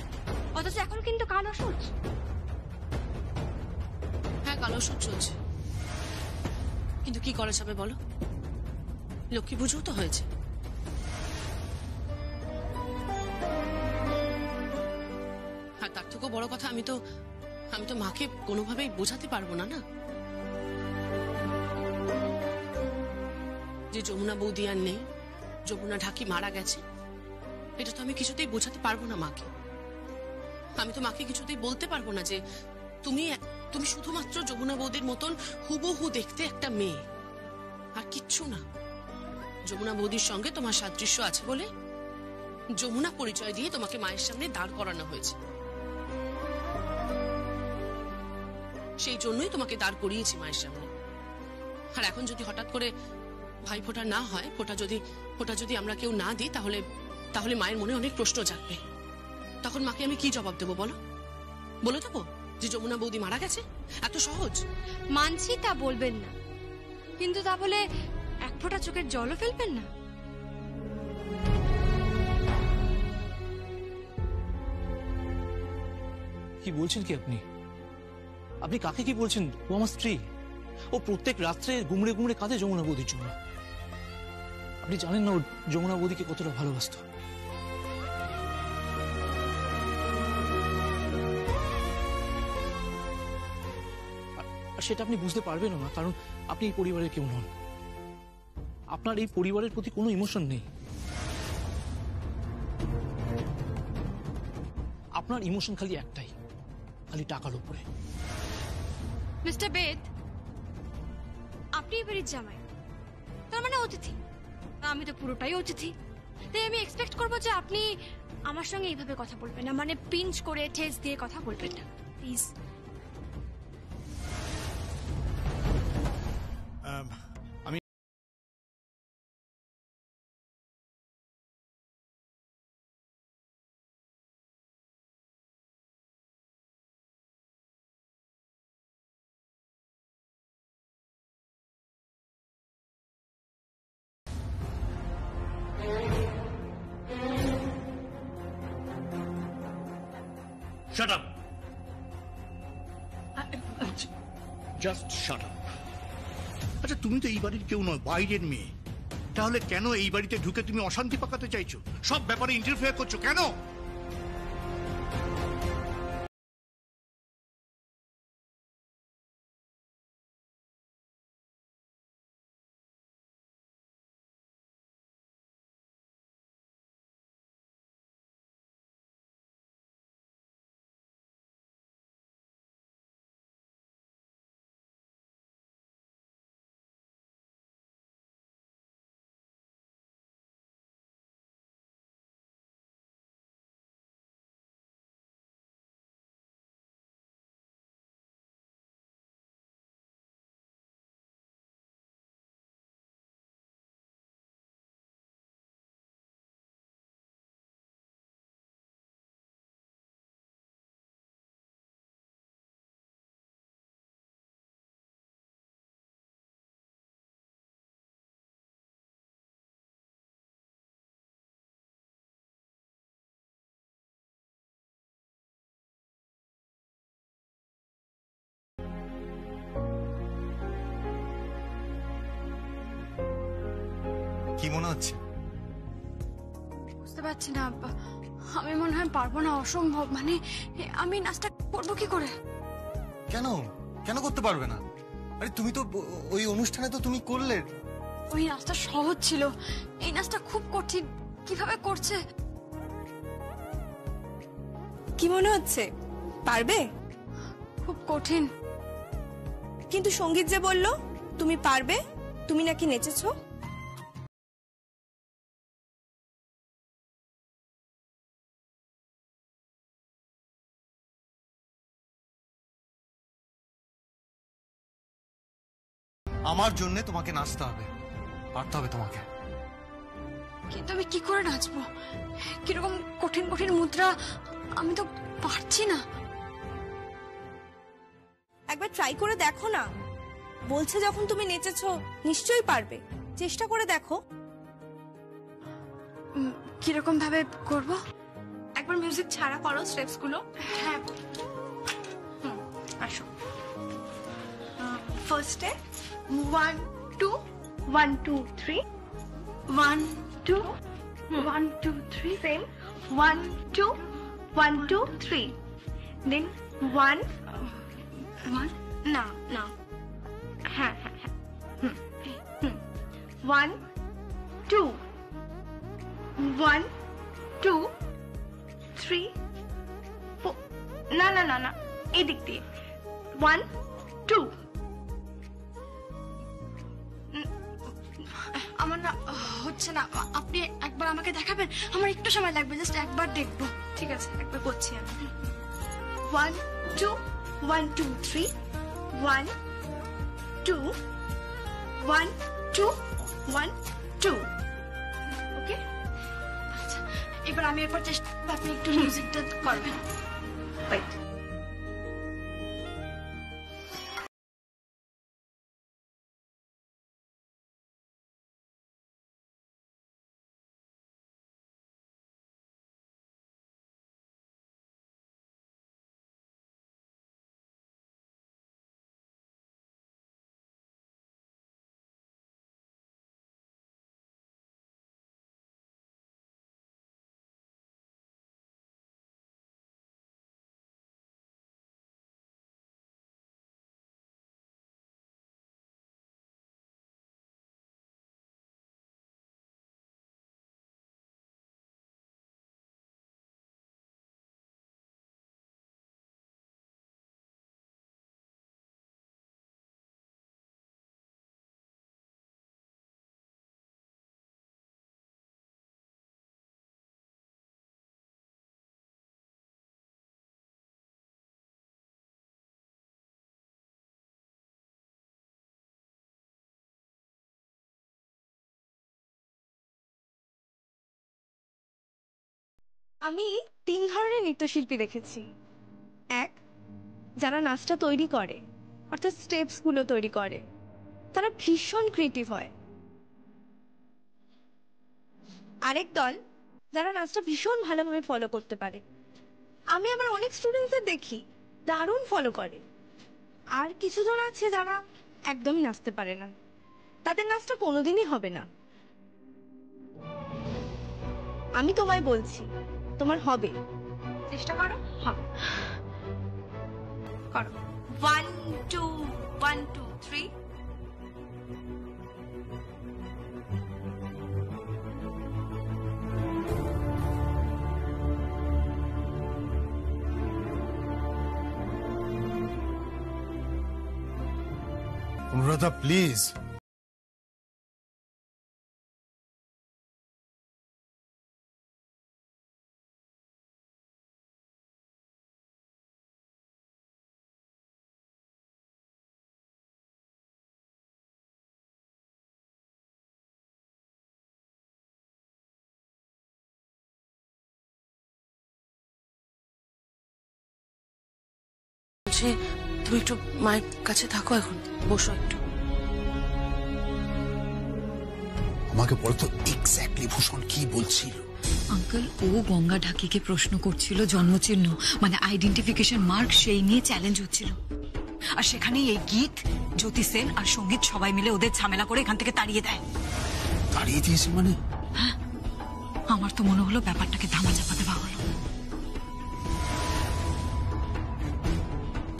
অথচ এখন কিন্তু কাল অসুচ। হ্যাঁ, কাল অসুচ চলছে, কিন্তু কি করা যাবে বলো? লক্ষ্মী পুজো তো হয়েছে। আর তার থেকেও বড় কথা, আমি তো মাকে কোনোভাবেই বোঝাতে পারবো না না যে যমুনা বৌদি আর নেই, যমুনা ঢাকি মারা গেছে। এটা তো আমি কিছুতেই বোঝাতে পারবো না মাকে। আমি তো মাকে কিছুতেই বলতে পারবো না যে তুমি শুধুমাত্র যমুনা বৌদির মতন হুবহু দেখতে একটা মেয়ে, আর কিচ্ছু না। যমুনা বৌদির সঙ্গে তোমার সাদৃশ্য আছে বলে যমুনা পরিচয় দিয়ে তোমাকে মায়ের সামনে দাঁড় করানো হয়েছে। সেই জন্যই তোমাকে দাঁড় করিয়েছি মায়ের সামনে। আর এখন যদি হঠাৎ করে ভাই ফোঁটা না হয়, ফোঁটা যদি আমরা কেউ না দিই, তাহলে মায়ের মনে অনেক প্রশ্ন জাগবে। তখন মাকে আমি কি জবাব দেবো বলো? বলে দেবো যে যমুনা বৌদি মারা গেছে? এত সহজ? মানছি তা বলবেন না, কিন্তু তা বলে এক ফোঁটা চোখের জলও ফেলবেন না। কি বলছেন কি আপনি? আপনি কাকে কি বলছেন? ও আমার স্ত্রী। ও প্রত্যেক রাত্রে গুমড়ে গুমড়ে কাঁদে যমুনা বৌদির জন্য। আপনি জানেন না ও যমুনা বৌদিকে কতটা ভালোবাসতো। আর সেটা আপনি বুঝতে পারবেনও না, কারণ আপনি এই পরিবারের কেউ নন। আপনার এই পরিবারের প্রতি কোনো ইমোশন নেই। আপনার ইমোশন খালি একটাই, খালি টাকার উপরে। মিস্টার বেদ, আপনি এবারের জামাই, তার মানে অতিথি। আমি তো পুরোটাই অতিথি, তাই আমি এক্সপেক্ট করবো যে আপনি আমার সঙ্গে এইভাবে কথা বলবেন না, মানে পিঞ্চ করে ঠেস দিয়ে কথা বলবেন না, প্লিজ। আমি Shut up! Just shut up! আচ্ছা, তুমি তো এই বাড়ির কেউ নয়, বাইরের মেয়ে। তাহলে কেন এই বাড়িতে ঢুকে তুমি অশান্তি পাকাতে চাইছো? সব ব্যাপারে ইন্টারফেয়ার করছো কেন? কি মনে হচ্ছে? বুঝতে পারছি না আব্বা, আমি মনে হয় পারবো না, অসম্ভব। মানে আমি নাচটা করবো কি করে? কেন কেন করতে পারবে না? আরে তুমি তো ওই অনুষ্ঠানে তো তুমি করলে। ওই নাচটা সহজ ছিল, এই নাচটা খুব কঠিন। কিভাবে করছে? কি মনে হচ্ছে পারবে? খুব কঠিন। কিন্তু সঙ্গীত যে বললো তুমি পারবে, তুমি নাকি নেচেছো। আমার জন্য তোমাকে নাচতে হবে, পারতে হবে তোমাকে। কিন্তু আমি কি করে নাচবো? কিরকম কঠিন কঠিন মুদ্রা, আমি তো পারছি না। একবার ট্রাই করে দেখো না। বলছে যখন তুমি নেচেছো নিশ্চয়ই পারবে, চেষ্টা করে দেখো। কিরকম ভাবে করব? একবার মিউজিক ছাড়া করো স্টেপস গুলো। হ্যাঁ, আসো। ফার্স্টে 1 2 1 2 3 1 2 1 2 3 সেম 1 2 1 2 3 দেন 1 1 না না হ্যাঁ হ্যাঁ হ্যাঁ 1 2 1 2 3 4 না না না না এই দিক দিয়ে 1 2 আমার না হচ্ছে না, আপনি একবার আমাকে দেখাবেন? আমার একটু সময় লাগবে, জাস্ট একবার দেখবো। ঠিক আছে, একবার করছি আমি। 1 2 1 2 3 1 2 1 2 1 2 ওকে। আচ্ছা, এবার আমি একবার চেষ্টা, আপনি একটু মিউজিকটা করবেন। ওয়েট। আমি 3 ধরনের নৃত্যশিল্পী দেখেছি। এক, যারা নাচটা তৈরি করে, অর্থাৎ স্টেপস গুলো তৈরি করে, তারা ভীষণ ক্রিয়েটিভ হয়। আরেক দল, যারা নাচটা ভীষণ ভালোভাবে ফলো করতে পারে। আমি আমার অনেক স্টুডেন্টদের দেখি দারুণ ফলো করে। আর কিছু জন আছে যারা একদমই নাচতে পারে না, তাদের নাচটা কোনোদিনই হবে না। আমি তোমায় বলছি, তোমার হবে, চেষ্টা করো, হবে। করো 1 2 1 2 3 অনুরাধা প্লিজ। তুমি একটু মায়ের কাছে থাকো, এখন বসো একটু। আমাকে বলো তো এক্স্যাক্টলি ভূষণ কি বলছিল? আঙ্কেল, ও গঙ্গা ঢাকিকে প্রশ্ন করছিল জন্মচিহ্ন মানে আইডেন্টিফিকেশন মার্ক, সেই নিয়ে চ্যালেঞ্জ হচ্ছিল। আর সেখানেই এই গীত, জ্যোতি সেন আর সঙ্গীত সবাই মিলে ওদের ঝামেলা করে এখান থেকে তাড়িয়ে দেয়। তাড়িয়ে দিয়েছে মানে? হ্যাঁ, আমার তো মনে হলো ব্যাপারটাকে ধামাচাপা দেওয়া হলো।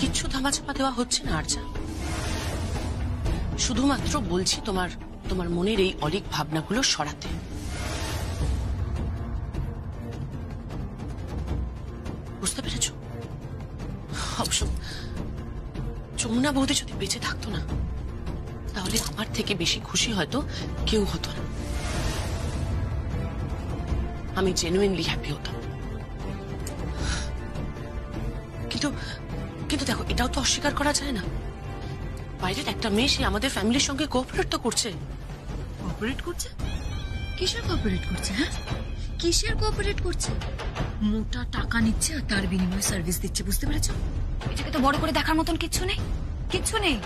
কিচ্ছু ধামাচাপা দেওয়া হচ্ছে না আরজা, শুধুমাত্র বলছি তোমার তোমার মনের এই অলীক ভাবনাগুলো সরাতে। বুঝতে পেরেছ? অবশ্য যমুনা বৌদি যদি বেঁচে থাকতো না, তাহলে আমার থেকে বেশি খুশি হয়তো কেউ হতো না। আমি জেনুইনলি হ্যাপি হতাম। কিন্তু কিন্তু দেখো, এটাও তো অস্বীকার করা যায় না, বাইরের একটা মেয়ে সে আমাদের ফ্যামিলির সঙ্গে কোঅপারেট তো করছে। কোঅপারেট করছে? কিসের কোঅপারেট করছে? হ্যাঁ, কিসের কোঅপারেট করছে? মোটা টাকা নিচ্ছে আর তার বিনিময়ে সার্ভিস দিচ্ছে, বুঝতে পেরেছো? এটাকে তো বড় করে দেখার মতন কিচ্ছু নেই, কিচ্ছু নেই।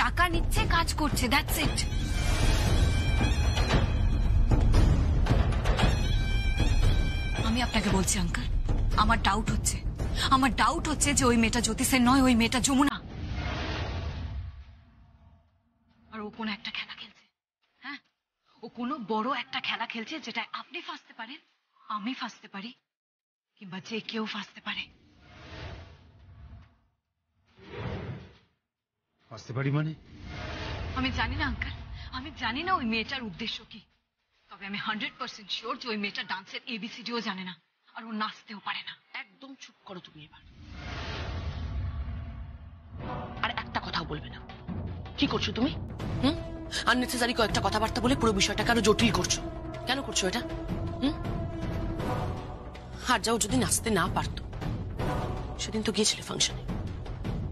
টাকা নিচ্ছে, কাজ করছে, দ্যাটস ইট। আমি আপনাকে বলছি আঙ্কেল, আমার ডাউট হচ্ছে যে ওই মেয়েটা জ্যোতি সেন নয়, ওই মেয়েটা যমুনা। আর ও কোনো একটা খেলা খেলছে। হ্যাঁ, ও কোনো বড় একটা খেলা খেলছে, যেটা আপনি ফাঁসতে পারেন, আমি ফাঁসতে পারি, কিংবা যে কেউ ফাঁসতে পারে। আসতে পারি মানে? আমি জানি না আঙ্কেল, আমি জানি না ওই মেয়েটার উদ্দেশ্য কি, তবে আমি 100% শিওর যে ওই মেয়েটা ডান্সের ABCDও জানে না, আর ও নাচতেও পারে না। একদম চুপ করো তুমি এবার, আর একটা কথাও বলবে না। কি করছো তুমি? আননেসেসারি কয়েকটা কথাবার্তা বলে পুরো বিষয়টাকে আরো জটিল করছো। কেন করছো এটা? আর যাও, যদি নাচতে না পারতো, সেদিন তো গিয়েছিলে ফাংশনে,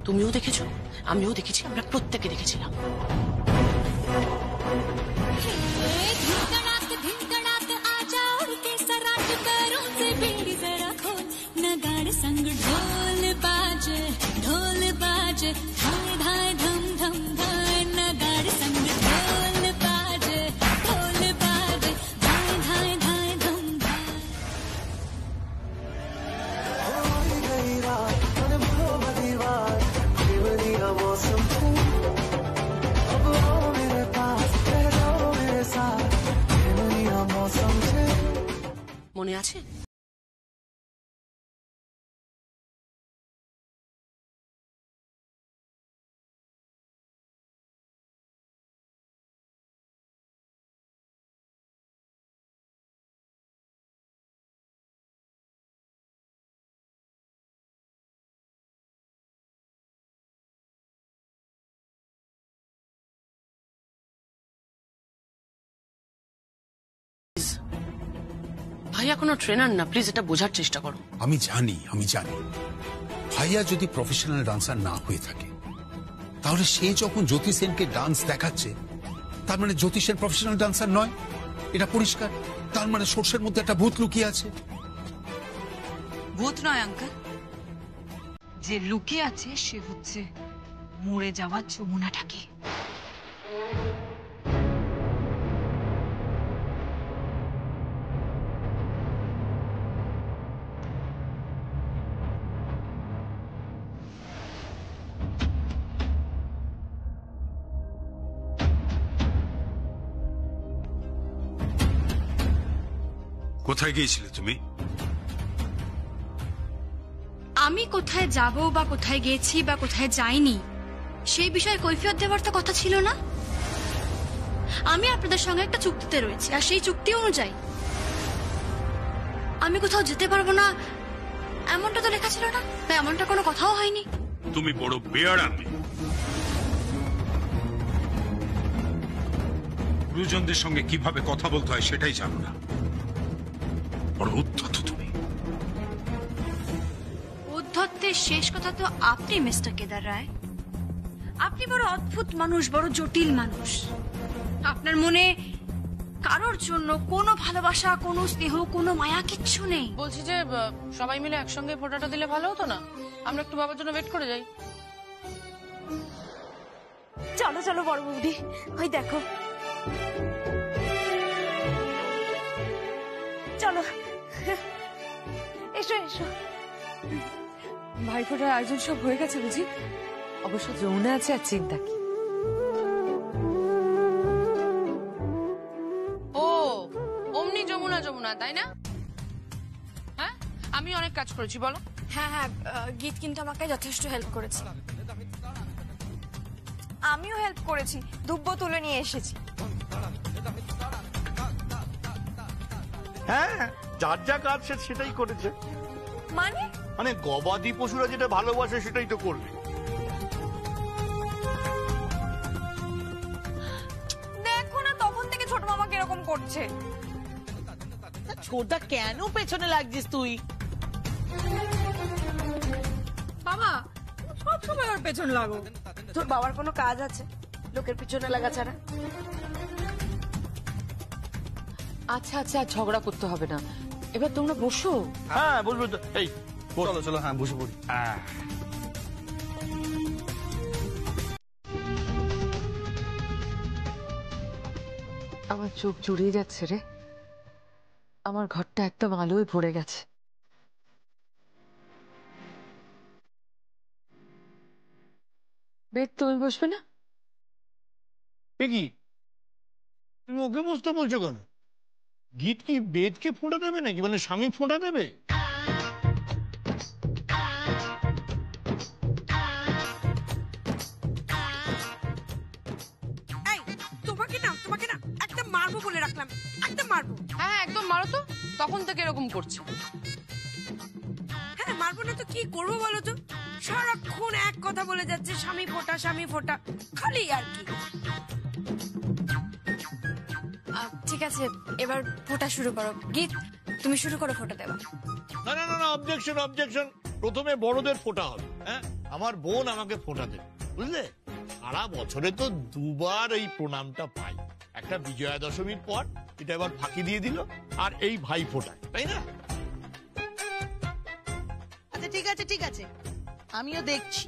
তুমিও দেখেছো, আমিও দেখেছি, আমরা প্রত্যেকে দেখেছিলাম। संग ढोल बाजे धाय धाय धम धम धाय नगाड़ संग ढोल बाजे धाय धाय धाय धम धाय। মনে আছে? ভাইয়া কোনো ট্রেনার না, প্লিজ এটা বোঝার চেষ্টা করো। আমি জানি ভাইয়া যদি প্রফেশনাল ডান্সার না হয়ে থাকে, তাহলে সে যখন জ্যোতি সেনকে ডান্স দেখাচ্ছে, তার মানে জ্যোতি সেন প্রফেশনাল ডান্সার নয়, এটা পরিষ্কার। তার মানে সোর্সের মধ্যে একটা ভূত লুকিয়ে আছে। ভূত নয় আঙ্কেল, যে লুকিয়ে আছে সে হচ্ছে মরে যাওয়া যমুনা ঢাকি। কোথায় গিয়েছিলে তুমি? আমি কোথায় যাব বা কোথায় গেছি বা কোথায় যাইনি সেই বিষয়ে কৈফিয়ত দেওয়ার তো কথা ছিল না। আমি আপনাদের সঙ্গে একটা চুক্তিতে রয়েছি, আর সেই চুক্তি অনুযায়ী আমি কোথাও যেতে পারবো না এমনটা তো লেখা ছিল না, বা এমনটা কোনো কথাও হয়নি। তুমি বড় বেয়াড়ামি। গুরুজনদের সঙ্গে কিভাবে কথা বলতে হয় সেটাই জানো না, বড় উদ্ধত তুমি। উদ্ধত্তের শেষ কথা তো আপনি, মিস্টার কেদার রায়। আপনি বড় অদ্ভুত মানুষ, বড় জটিল মানুষ। আপনার মনে কারোর জন্য কোনো ভালোবাসা, কোনো স্নেহ, কোনো মায়া কিচ্ছু নেই। বলছি যে সবাই মিলে একসঙ্গে ফোটাটা দিলে ভালো হতো না? আমরা একটু বাবার জন্য ওয়েট করে যাই। চলো চলো বড় বৌদি, ওই দেখো, চলো এসো এসো। ভাইফোঁটার আয়োজন সব হয়ে গেছে বুঝি? অবশ্য যমুনা আছে, আর চিন্তা কি। ও অমনি যমুনা তাই না? হ্যাঁ, আমি অনেক কাজ করেছি বলো। হ্যাঁ হ্যাঁ, গীত কিন্তু আমাকে যথেষ্ট হেল্প করেছে। আমিও হেল্প করেছি, দুব্ব তুলে নিয়ে এসেছি। হ্যাঁ, যার যা কাজ সেটাই করেছে। মানে গবাদি পশুরা যেটা ভালোবাসে সেটাই তো করবে। দেখো না তখন থেকে ছোট মামা কিরকম করছে। ছোটদা কেন পেছনে লাগছিস তুই? বাবা সব সময় ওর পেছন লাগো। তোর বাবার কোনো কাজ আছে লোকের পিছনে লাগা ছাড়া? আচ্ছা আচ্ছা, ঝগড়া করতে হবে না, এবার তোমরা বসো। হ্যাঁ বলবো তো। এই চলো চলো, হ্যাঁ বসে পড়ি। আমার চোখ জুড়িয়ে যাচ্ছে রে। আমার ঘরটা একদম আলোয় ভরে গেছে। বেদ, তুমি বসবে না? কি তুমি ওকে বসতে বলছো কেন? গীত কি বেদকে ফোঁটা দেবে নাকি, মানে স্বামী ফোঁটা দেবে? তোমাকে না একদম মারবো বলে রাখলাম, একদম মারবো। হ্যাঁ একদম মারো তো, তখন থেকে এরকম করছে। হ্যাঁ মারবো না তো কি করবো বলো তো? সারাক্ষণ এক কথা বলে যাচ্ছে, স্বামী ফোঁটা স্বামী ফোঁটা, খালি আর কি। ঠিক আছে, এবার ফোঁটা শুরু করো। গীত, তুমি শুরু করো ফোঁটা দেওয়া। না না না না, অবজেকশন অবজেকশন। প্রথমে বড়দের ফোঁটা হবে। হ্যাঁ, আমার বোন আমাকে ফোঁটা দেবে, বুঝলে? সারা বছরে তো দুবার এই প্রণামটা পাই, একটা বিজয়া দশমীর পর, এটা এবার ফাঁকি দিয়ে দিল, আর এই ভাই ফোঁটায়, তাই না? আচ্ছা ঠিক আছে ঠিক আছে, আমিও দেখছি,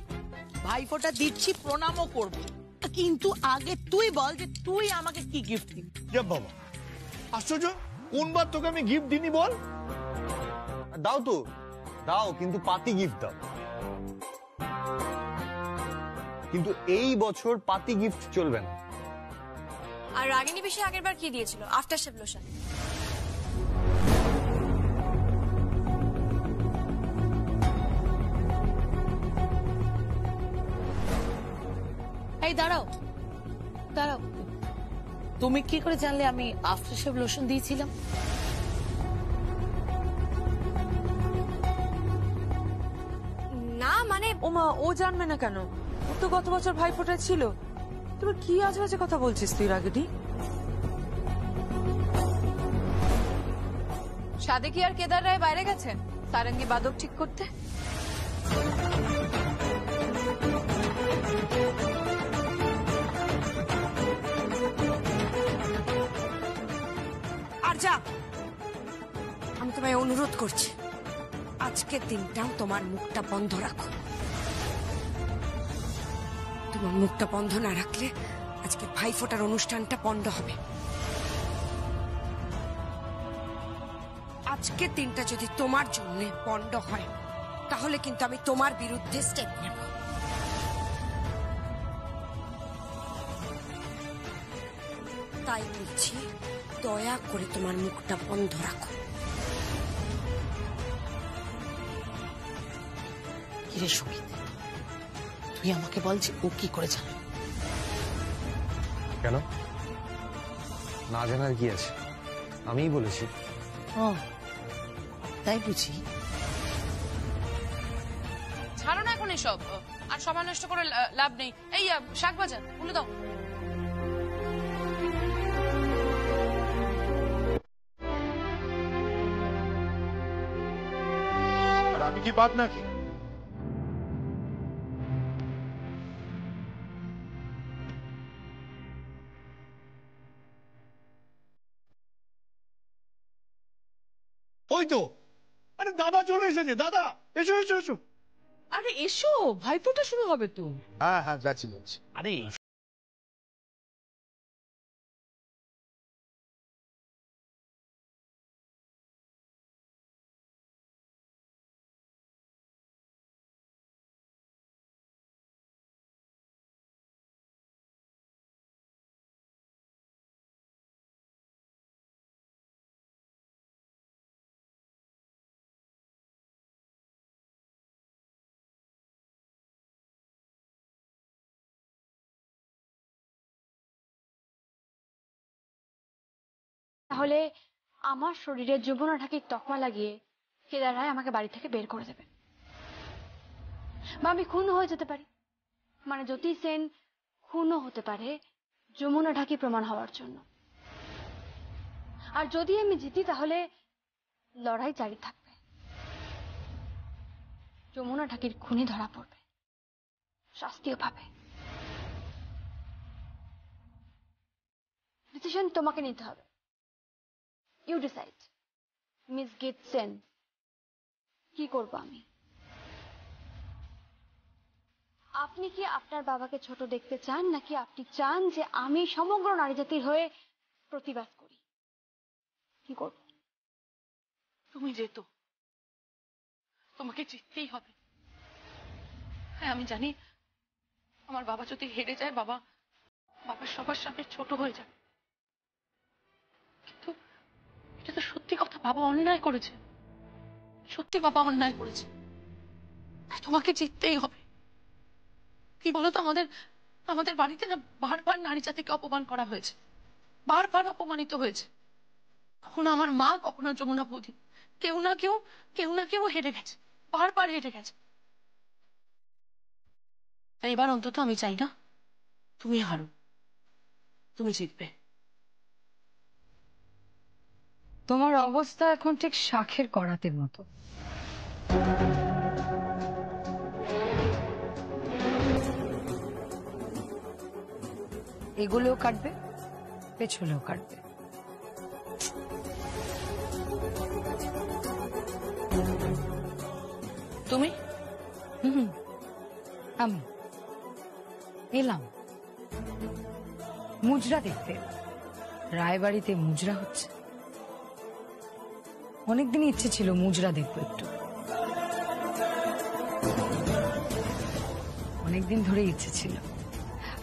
ভাইফোঁটা দিচ্ছি, প্রণামও করবো, কিন্তু আগে তুই বল যে তুই আমাকে কি গিফট দিবি। যা বাবা, আশ্চর্য, কোনবার তোকে আমি গিফট দিনি বল? দাও তো, দাও, কিন্তু পাতি গিফট দাও। কিন্তু এই বছর পাতি গিফট চলবে না। আর রাগিনী বেশি আগের বার কি দিয়েছিল? After shave lotion. এই দাঁড়াও দাঁড়াও, তুমি কি করে জানলে আমি আফটার শেভ লোশন দিয়েছিলাম? না মানে ওমা, ও জানবে না কেন? ও তো গত বছর ভাইফোঁটায় ছিল। তুমি কি আজে বাজে কথা বলছিস তুই রাগিনী? সাদে কি আর কেদার রায় বাইরে গেছে সারঙ্গী বাদক ঠিক করতে? আর যা, আমি তোমায় অনুরোধ করছি, আজকের দিনটাও তোমার মুখটা বন্ধ রাখো। তোমার মুখটা বন্ধ না রাখলে আজকে ভাইফোঁটার অনুষ্ঠানটা পণ্ড হবে। আজকের দিনটা যদি তোমার জন্য পণ্ড হয়, তাহলে কিন্তু আমি তোমার বিরুদ্ধে স্টেপ নেব। তাই বলছি, দয়া করে তোমার মুখটা বন্ধ রাখো। কিরে সুমিত, তুই আমাকে বল যে ও কি করে জানে? কেন? না জানার কি আছে, আমিই বলেছি। ও তাই বুঝি। ছাড়ো না এখন এসব, আর সময় নষ্ট করে লাভ নেই। এই শাক বাজার বলে দাও। আমি কি বাদ নাকি? ওই তো, আরে দাদা চলে এসেছে। দাদা এসো এসো এসো। আরে এসো, ভাইফোঁটা শুরু হবে তো। হ্যাঁ হ্যাঁ, যাচ্ছি যাচ্ছি। আরে তাহলে আমার শরীরে যমুনা ঢাকির তকমা লাগিয়ে কেদার রায় আমাকে বাড়ি থেকে বের করে দেবে, বা আমি খুন হয়ে যেতে পারি। মানে জ্যোতি সেন খুনও হতে পারে যমুনা ঢাকি প্রমাণ হওয়ার জন্য। আর যদি আমি জিতি তাহলে লড়াই জারি থাকবে, যমুনা ঢাকির খুনি ধরা পড়বে, শাস্তিও পাবে। ডিসিশন তোমাকে নিতে হবে। You decide. মিস গীত সেন, কি করবো আমি? আপনি কি আপনার বাবাকে ছোট দেখতে চান, নাকি আপনি চান যে আমি সমগ্র নারী জাতির হয়ে প্রতিবাদ করি? কি করব? তুমি যেত, তোমাকে জিততেই হবে। হ্যাঁ আমি জানি আমার বাবা যদি হেরে যায় বাবা সবার সামনে ছোট হয়ে যাবে, কিন্তু এটা তো সত্যি কথা, বাবা অন্যায় করেছে, সত্যি বাবা অন্যায় করেছে, তোমাকে জিততেই হবে। কি বলতো, আমাদের বাড়িতে না বারবার নারী জাতিকে অপমান করা হয়েছে, বারবার অপমানিত হয়েছে, কখনো আমার মা, কখনো যমুনা বৌদি, কেউ না কেউ হেরে গেছে, বারবার হেরে গেছে। এবার অন্তত আমি চাই না তুমি হারো, তুমি জিতবে। তোমার অবস্থা এখন ঠিক শাখের করাতের মতো। এগুলোও কাটবে, পেছনেও কাটবে। তুমি? আমি এলাম মুজরা দেখতে। রায়বাড়িতে মুজরা হচ্ছে, অনেকদিনই ইচ্ছে ছিল মুজরা দেখবো একটু, অনেকদিন ধরে ইচ্ছে ছিল।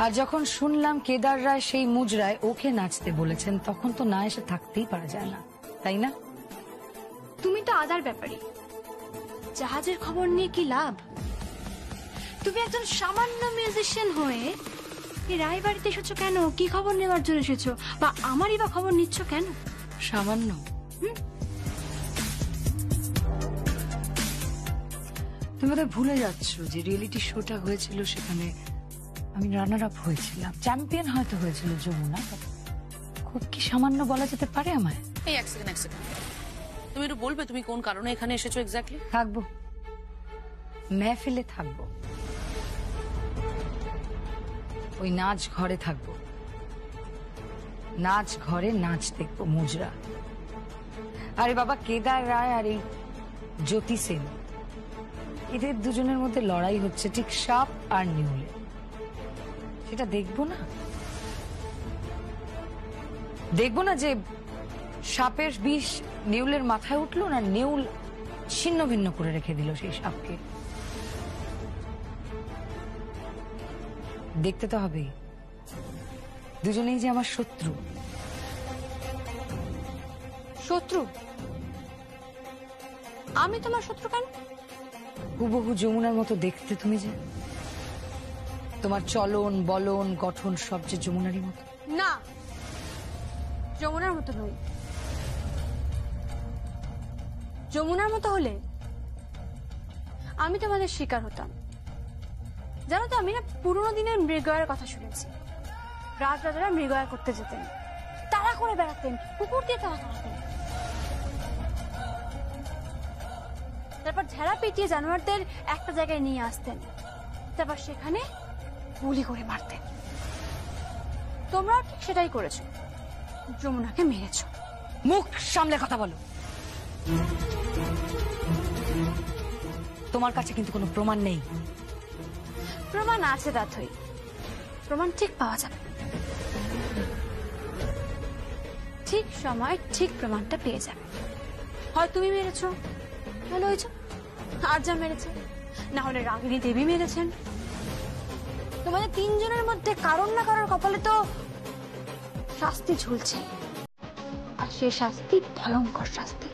আর যখন শুনলাম কেদার রায় সেই মুজরায় ওকে নাচতে বলেছেন, তখন তো না এসে থাকতেই পারা যায় না, তাই না? তুমি তো আদার ব্যাপারী, জাহাজের খবর নিয়ে কি লাভ? তুমি একজন সামান্য মিউজিশিয়ান হয়ে এই রায়বাড়িতে এসেছো কেন? কি খবর নেওয়ার জন্য এসেছো? বা আমারই বা খবর নিচ্ছ কেন? সামান্য? তুমি বোধহয় ভুলে যাচ্ছ যে রিয়েলিটি শোটা হয়েছিল, সেখানে আমি রানার আপ হয়েছিলাম, চ্যাম্পিয়ন হয়তো হয়েছিল যমুনা। খুব কি সামান্য বলা যেতে পারে আমায়? এই এক সেকেন্ড, তুমি একটু বলবে তুমি কোন কারণে এখানে এসেছো এক্স্যাক্টলি? থাকবো, মেহফিলে থাকবো, ওই নাচ ঘরে থাকবো, নাচ ঘরে নাচ দেখবো মুজরা। আরে বাবা, কেদার রায় আর এই জ্যোতি সেন, এদের দুজনের মধ্যে লড়াই হচ্ছে ঠিক সাপ আর নিউলে, সেটা দেখবো না? দেখবো না যে সাপের বিষ নেউলের মাথায় উঠলো, না নেউল ছিন্ন ভিন্ন করে রেখে দিল সেই সাপকে? দেখতে তো হবেই, দুজনেই যে আমার শত্রু। শত্রু? আমি তোমার শত্রু কেন? হুবহু যমুনার মতো দেখতে তুমি, যে তোমার চলন বলন গঠন সব যে যমুনারই মতো। না, যমুনার মতো নই। যমুনার মতো হলে আমি তোমাদের শিকার হতাম। জানো তো, আমি না পুরোনো দিনের মৃগয়ার কথা শুনেছি। রাজরাজারা মৃগয়া করতে যেতেন, তাড়া করে বেড়াতেন, কুকুর দিয়ে তাড়া করাতেন, তারপর ঝেড়া পিটিয়ে জানোয়ারদের একটা জায়গায় নিয়ে আসতেন, তারপর সেখানে গুলি করে মারতেন। তোমরাও ঠিক সেটাই করেছো, যমুনাকে মেরেছো। মুখ সামলে কথা বলো। তোমার কাছে কিন্তু কোনো প্রমাণ নেই। প্রমাণ আছে দাথই, প্রমাণ ঠিক পাওয়া যাবে। ঠিক সময় ঠিক প্রমাণটা পেয়ে যাবে। হয় তুমি মেরেছো, ভালো হয়েছ, আর যা মেরেছে, না হলে রাগিনী দেবী মেরেছেন। তোমাদের তিনজনের মধ্যে কারোর না কারোর কপালে তো শাস্তি ঝুলছে, আর সে শাস্তি ভয়ঙ্কর শাস্তি।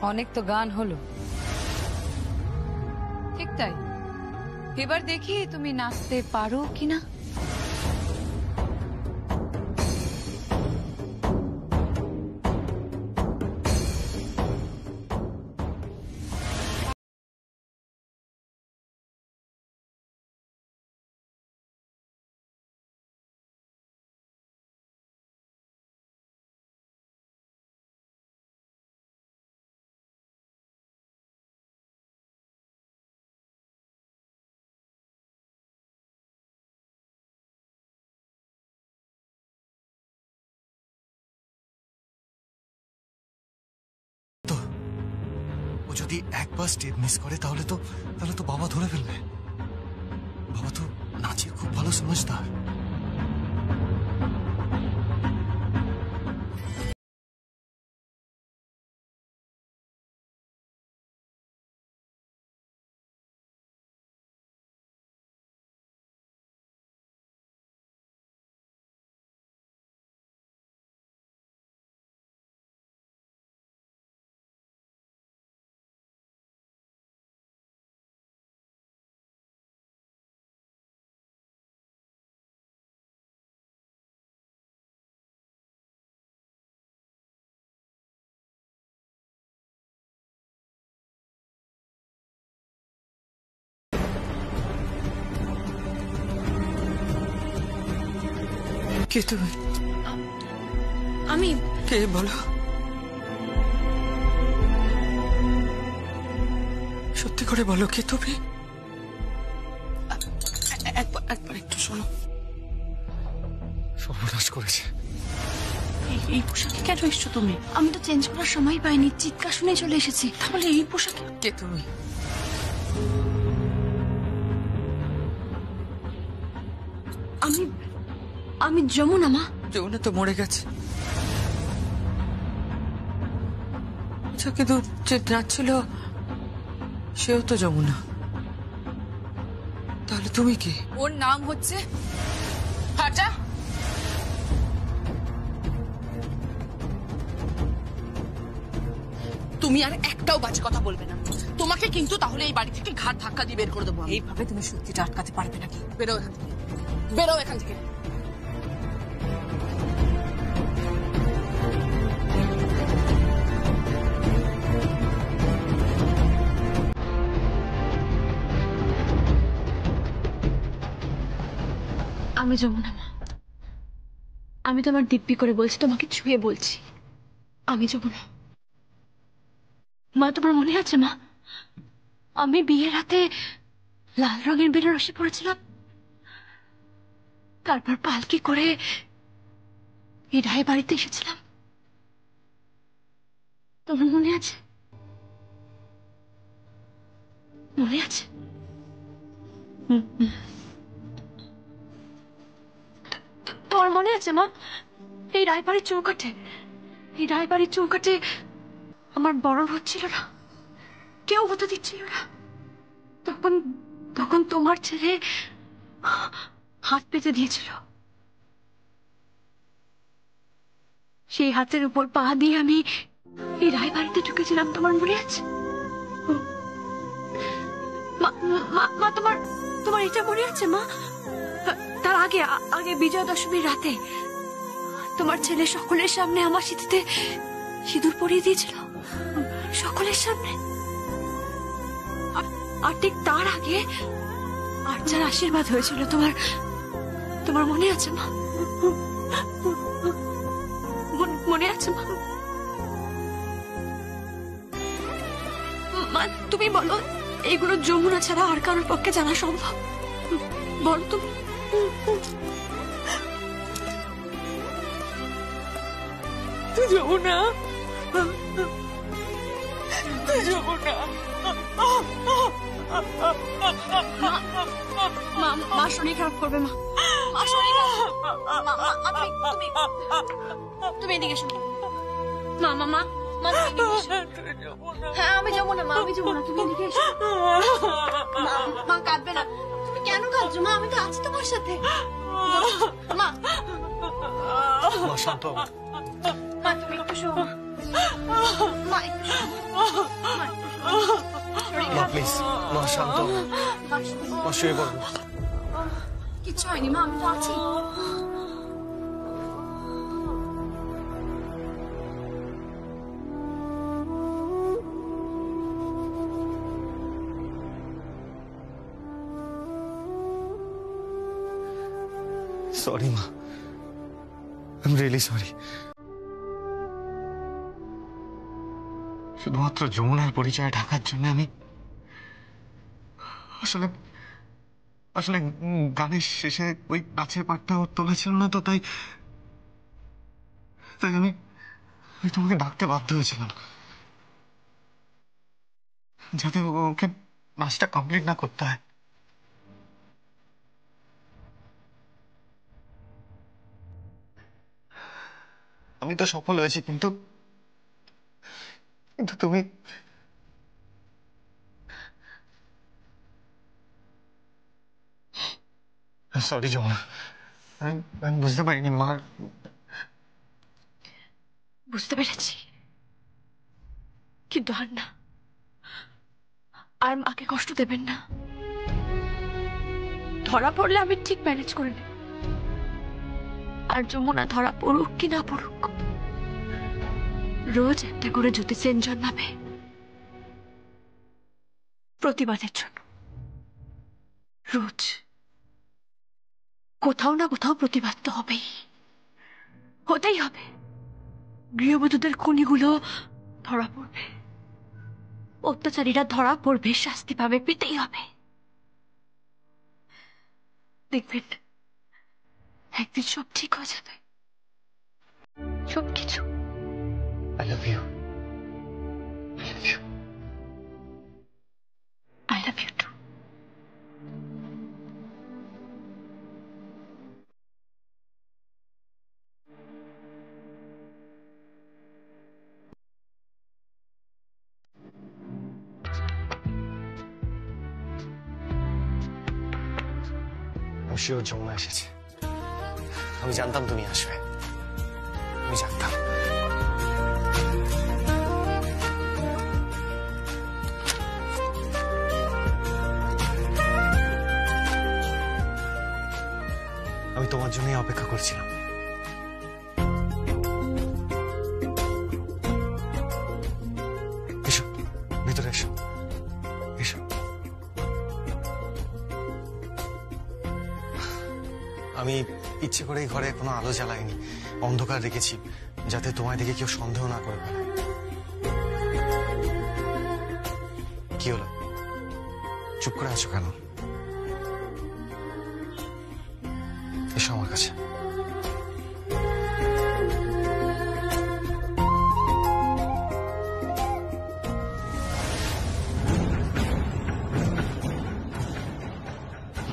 অনেক তো গান হলো, ঠিক তাই। এবার দেখি তুমি নাচতে পারো কিনা। ও যদি একবার স্টেপ মিস করে তাহলে তো বাবা ধরে ফেলবে। বাবা তো নাচে খুব ভালো সমঝদার। কে তুমি? আমি কে বলো? সত্যি করে বলো কে তুমি? একবার একটু শোনো। সর্বনাশ করেছে। এই পোশাকে কেন এসছো তুমি? আমি তো চেঞ্জ করার সময় পাইনি, চিৎকার শুনে চলে এসেছি। তাহলে এই পোশাকে কে তুমি? আমি যমুনা মা। যমুনা তো মরে গেছে। আচ্ছা, কিন্তু যে নাচছিল সেও তো যমুনা। তাহলে তুমি কি? ওর নাম হচ্ছে ফাটা। তুমি আর একটাও বাজে কথা বলবে না। তোমাকে কিন্তু তাহলে এই বাড়ি থেকে ঘাট ধাক্কা দিয়ে বের করে দেবো। এইভাবে তুমি সত্যিটা আটকাতে পারবে নাকি? বেরো এখান থেকে, বেরো এখান থেকে। আমি যমুনা মা। আমি তোমার দিব্যি করে বলছি, তোমাকে ছুঁয়ে বলছি, আমি যমুনা মা। তোমার মনে আছে মা, আমি বিয়ের রাতে লাল রঙের বেনারসি পরেছিলাম, তারপর পালকি করে এই রায় বাড়িতে এসেছিলাম। তোমার মনে আছে? মনে আছে? তোমার মনে আছে মা, এই রায়বাড়ির চৌকাঠে আমার বড় হচ্ছিল না, কেউ হতে দিচ্ছিল না। তখন তোমার ছেলে হাত পেতে দিয়েছিল। সেই হাতের উপর পা দিয়ে আমি এই রায়বাড়িতে ঢুকেছিলাম। তোমার মনে আছে মা? তোমার এটা মনে আছে মা? তার আগে বিজয়া দশমীর রাতে তোমার ছেলে সকলের সামনে আমার সিঁথিতে সিঁদুর পরিয়ে দিয়েছিল, সকলের সামনে। আর ঠিক তার আগে আর্চার আশীর্বাদ হয়েছিল। তোমার মনে আছে মা? মনে আছে মা? মা তুমি বলো, এইগুলো যমুনা ছাড়া আর কারোর পক্ষে জানা সম্ভব? বল তুমি। যমুনা, যমুনা। মা শরীর খারাপ করবে মা। মা শরীর তুমি এদিকে এসো। মা হ্যাঁ আমি যমুনা মা, আমি যমুনা, তুমি এদিকে এসো। মা কাঁদবে না। তুমি কেন কাঁদছো মা? আমি তো আছি তোমার সাথে। মা শান্ত মা তুমি একটু শো। মা প্লিজ, মা শান্ত, মা শুয়ে পড়ো। কিচ্ছু হয়নি মা, আমি তো আছি। সরি মা, আই এম রিয়েলি সরি। শুধুমাত্র যমুনার পরিচয় ঢাকার জন্য আমি আসলে আসলে গানের শেষে ওই গাছের পাটটা ওর তোলা ছিল না, তো তাই আমি তোমাকে ডাকতে বাধ্য হয়েছিলাম, যাতে ওকে নাচটা কমপ্লিট না করতে হয়। আমি তো সফল হয়েছি, কিন্তু কিন্তু তুমি সরি যমুনা, আমি বুঝতে পারিনি মা। বুঝতে পেরেছি, কিন্তু আর না, আর মাকে কষ্ট দেবেন না। ধরা পড়লে আমি ঠিক ম্যানেজ করে নেব, আর যমুনা ধরা পড়ুক কি না পড়ুক, রোজ একটা করে জ্যোতি সেন জন্মাবে প্রতিবাদের জন্য। রোজ কোথাও না কোথাও প্রতিবাদ তো হবেই, হতেই হবে। গৃহবধূদের খুনিগুলো ধরা পড়বে, অত্যাচারীরা ধরা পড়বে, শাস্তি পাবে, পেতেই হবে। দেখবেন একদিন সব ঠিক হয়ে যাবে, সবকিছু। I love you. I love you. I love you too. I'm sure Jamuna এসেছে। আমি জানতাম তুমি আসবে, আমি জানতাম। আমি তোমার জন্যই অপেক্ষা করছিলাম। এসো, ভিতরে এসো, এসো। আমি ইচ্ছে করে ঘরে কোনো আলো জ্বালাইনি, অন্ধকার রেখেছি, যাতে তোমায় দেখে কেউ সন্দেহ না করে ফেলে। কি হলো, চুপ করে আছো কেন? এসো আমার কাছে।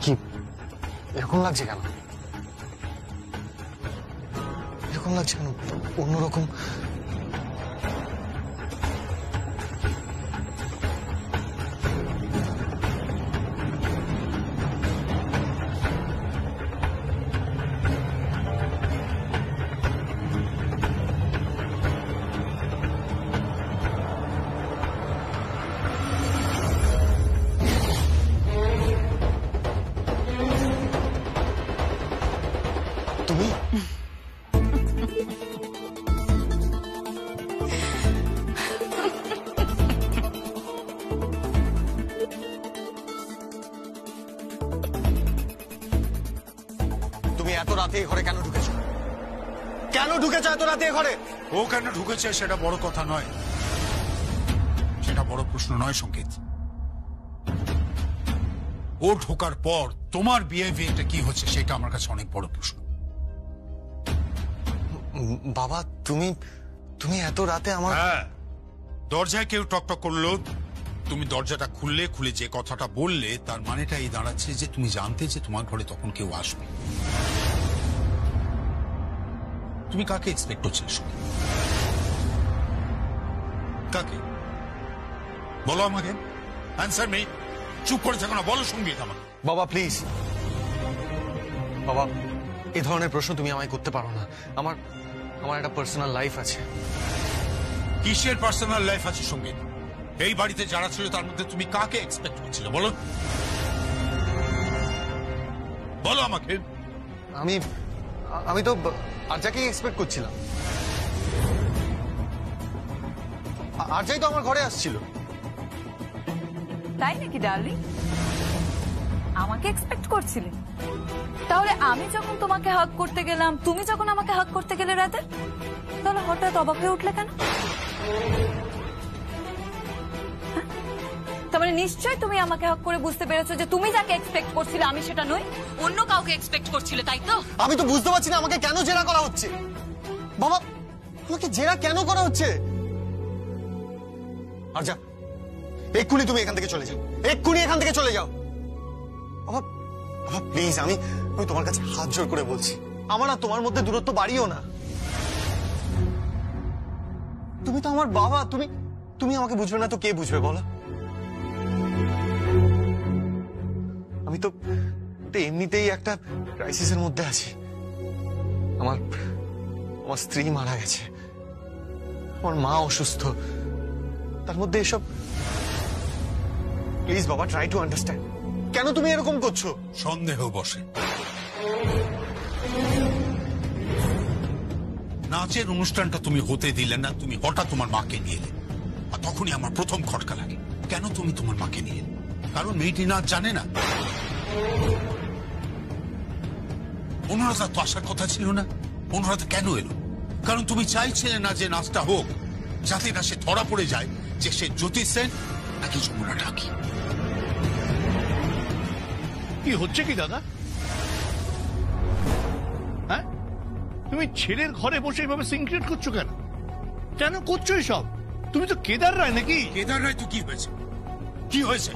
কি এরকম লাগছে কেন? এরকম লাগছে কেন? অন্যরকম। তুমি তুমি এত রাতে ঘরে কেন ঢুকেছো? কেন ঢুকেছো এত রাতে ঘরে? ও কেন ঢুকেছে সেটা বড় কথা নয়, সেটা বড় প্রশ্ন নয় সংকেত। ও ঢোকার পর তোমার বিহেভিয়ারটা কি হচ্ছে সেটা আমার কাছে অনেক বড় প্রশ্ন। বাবা তুমি তুমি এত রাতে আমার... হ্যাঁ, দরজায় কেউ টকটক করলো, তুমি দরজাটা খুলে যে কথাটা বললে তার মানেটা এই দাঁড়াচ্ছে যে তুমি জানতে যে তোমার ঘরে তখন কেউ আসবে। তুমি কাকে এক্সপেক্ট করছিলে? কাকে বলো আমাকে, অ্যান্সার মি। চুপ করে থাকো না, বলো সঙ্গীত আমাকে। বাবা প্লিজ, বাবা এই ধরনের প্রশ্ন তুমি আমায় করতে পারো না। আমার একটা পার্সোনাল লাইফ আছে। কিসের পার্সোনাল লাইফ আছে সঙ্গীত? এই বাড়িতে যারা ছিল তার মধ্যে তুমি কাকে এক্সপেক্ট করছিলে বলো? বলো আমাকে। আমি তো আরজাকেই এক্সপেক্ট করছিলাম। আরজাই তো আমার ঘরে আসছিল। তাই নাকি ডার্লিং? আমাকে এক্সপেক্ট করছিলে? তাহলে আমি যখন তোমাকে হাগ করতে গেলাম, তুমি যখন আমাকে হাগ করতে গেলে রাতে, তাহলে হঠাৎ অবাক হয়ে উঠলে কেন? তার মানে নিশ্চয়ই তুমি আমাকে হাগ করে বুঝতে পেরেছো যে তুমি যাকে এক্সপেক্ট করছিলে আমি সেটা নই, অন্য কাউকে এক্সপেক্ট করছিলে, তাই তো? আমি তো বুঝতে পারছি না আমাকে কেন জেরা করা হচ্ছে। বাবা, আমাকে জেরা কেন করা হচ্ছে? আরজা, এক্ষুনি তুমি এখান থেকে চলে যাও, এক্ষুনি এখান থেকে চলে যাও। বাবা, বাবা প্লিজ, আমি তোমার কাছে হাত জোর করে বলছি, আমার আর তোমার মধ্যে দূরত্ব বাড়িও না। তুমি তো আমার বাবা, তুমি আমাকে বুঝবে না তো কে বুঝবে বলো? আমি তো এমনিতেই একটা ক্রাইসিসের মধ্যে আছি। আমার স্ত্রী মারা গেছে, আমার মা অসুস্থ, তার মধ্যে এসব। প্লিজ বাবা, ট্রাই টু আন্ডারস্ট্যান্ড। কেন তুমি এরকম করছো? সন্দেহ বসে। নাচের অনুষ্ঠানটা তুমি হতে দিলে না, তুমি হঠাৎ তোমার মাকে নিয়ে এলে, আর তখনই আমার প্রথম খটকা লাগে। কেন তুমি তোমার মাকে নিয়ে এলে? কারণ মেয়েটি নাচ জানে না। অনুরাধা তো আসার কথা ছিল না। অনুরাধা কেন এলো? কারণ তুমি চাইছিলে না যে নাচটা হোক, যাতে না সে ধরা পড়ে যায় যে সে জ্যোতি সেন নাকি যমুনা ঢাকি। কি হচ্ছে কি দাদা? হ্যাঁ, তুমি ছেলের ঘরে বসে এইভাবে সিনক্রেট করছো কেন? কেন করছো এসব? তুমি তো কেদার রায় নাকি? কেদার রায় তো কি হয়েছে? কি হয়েছে?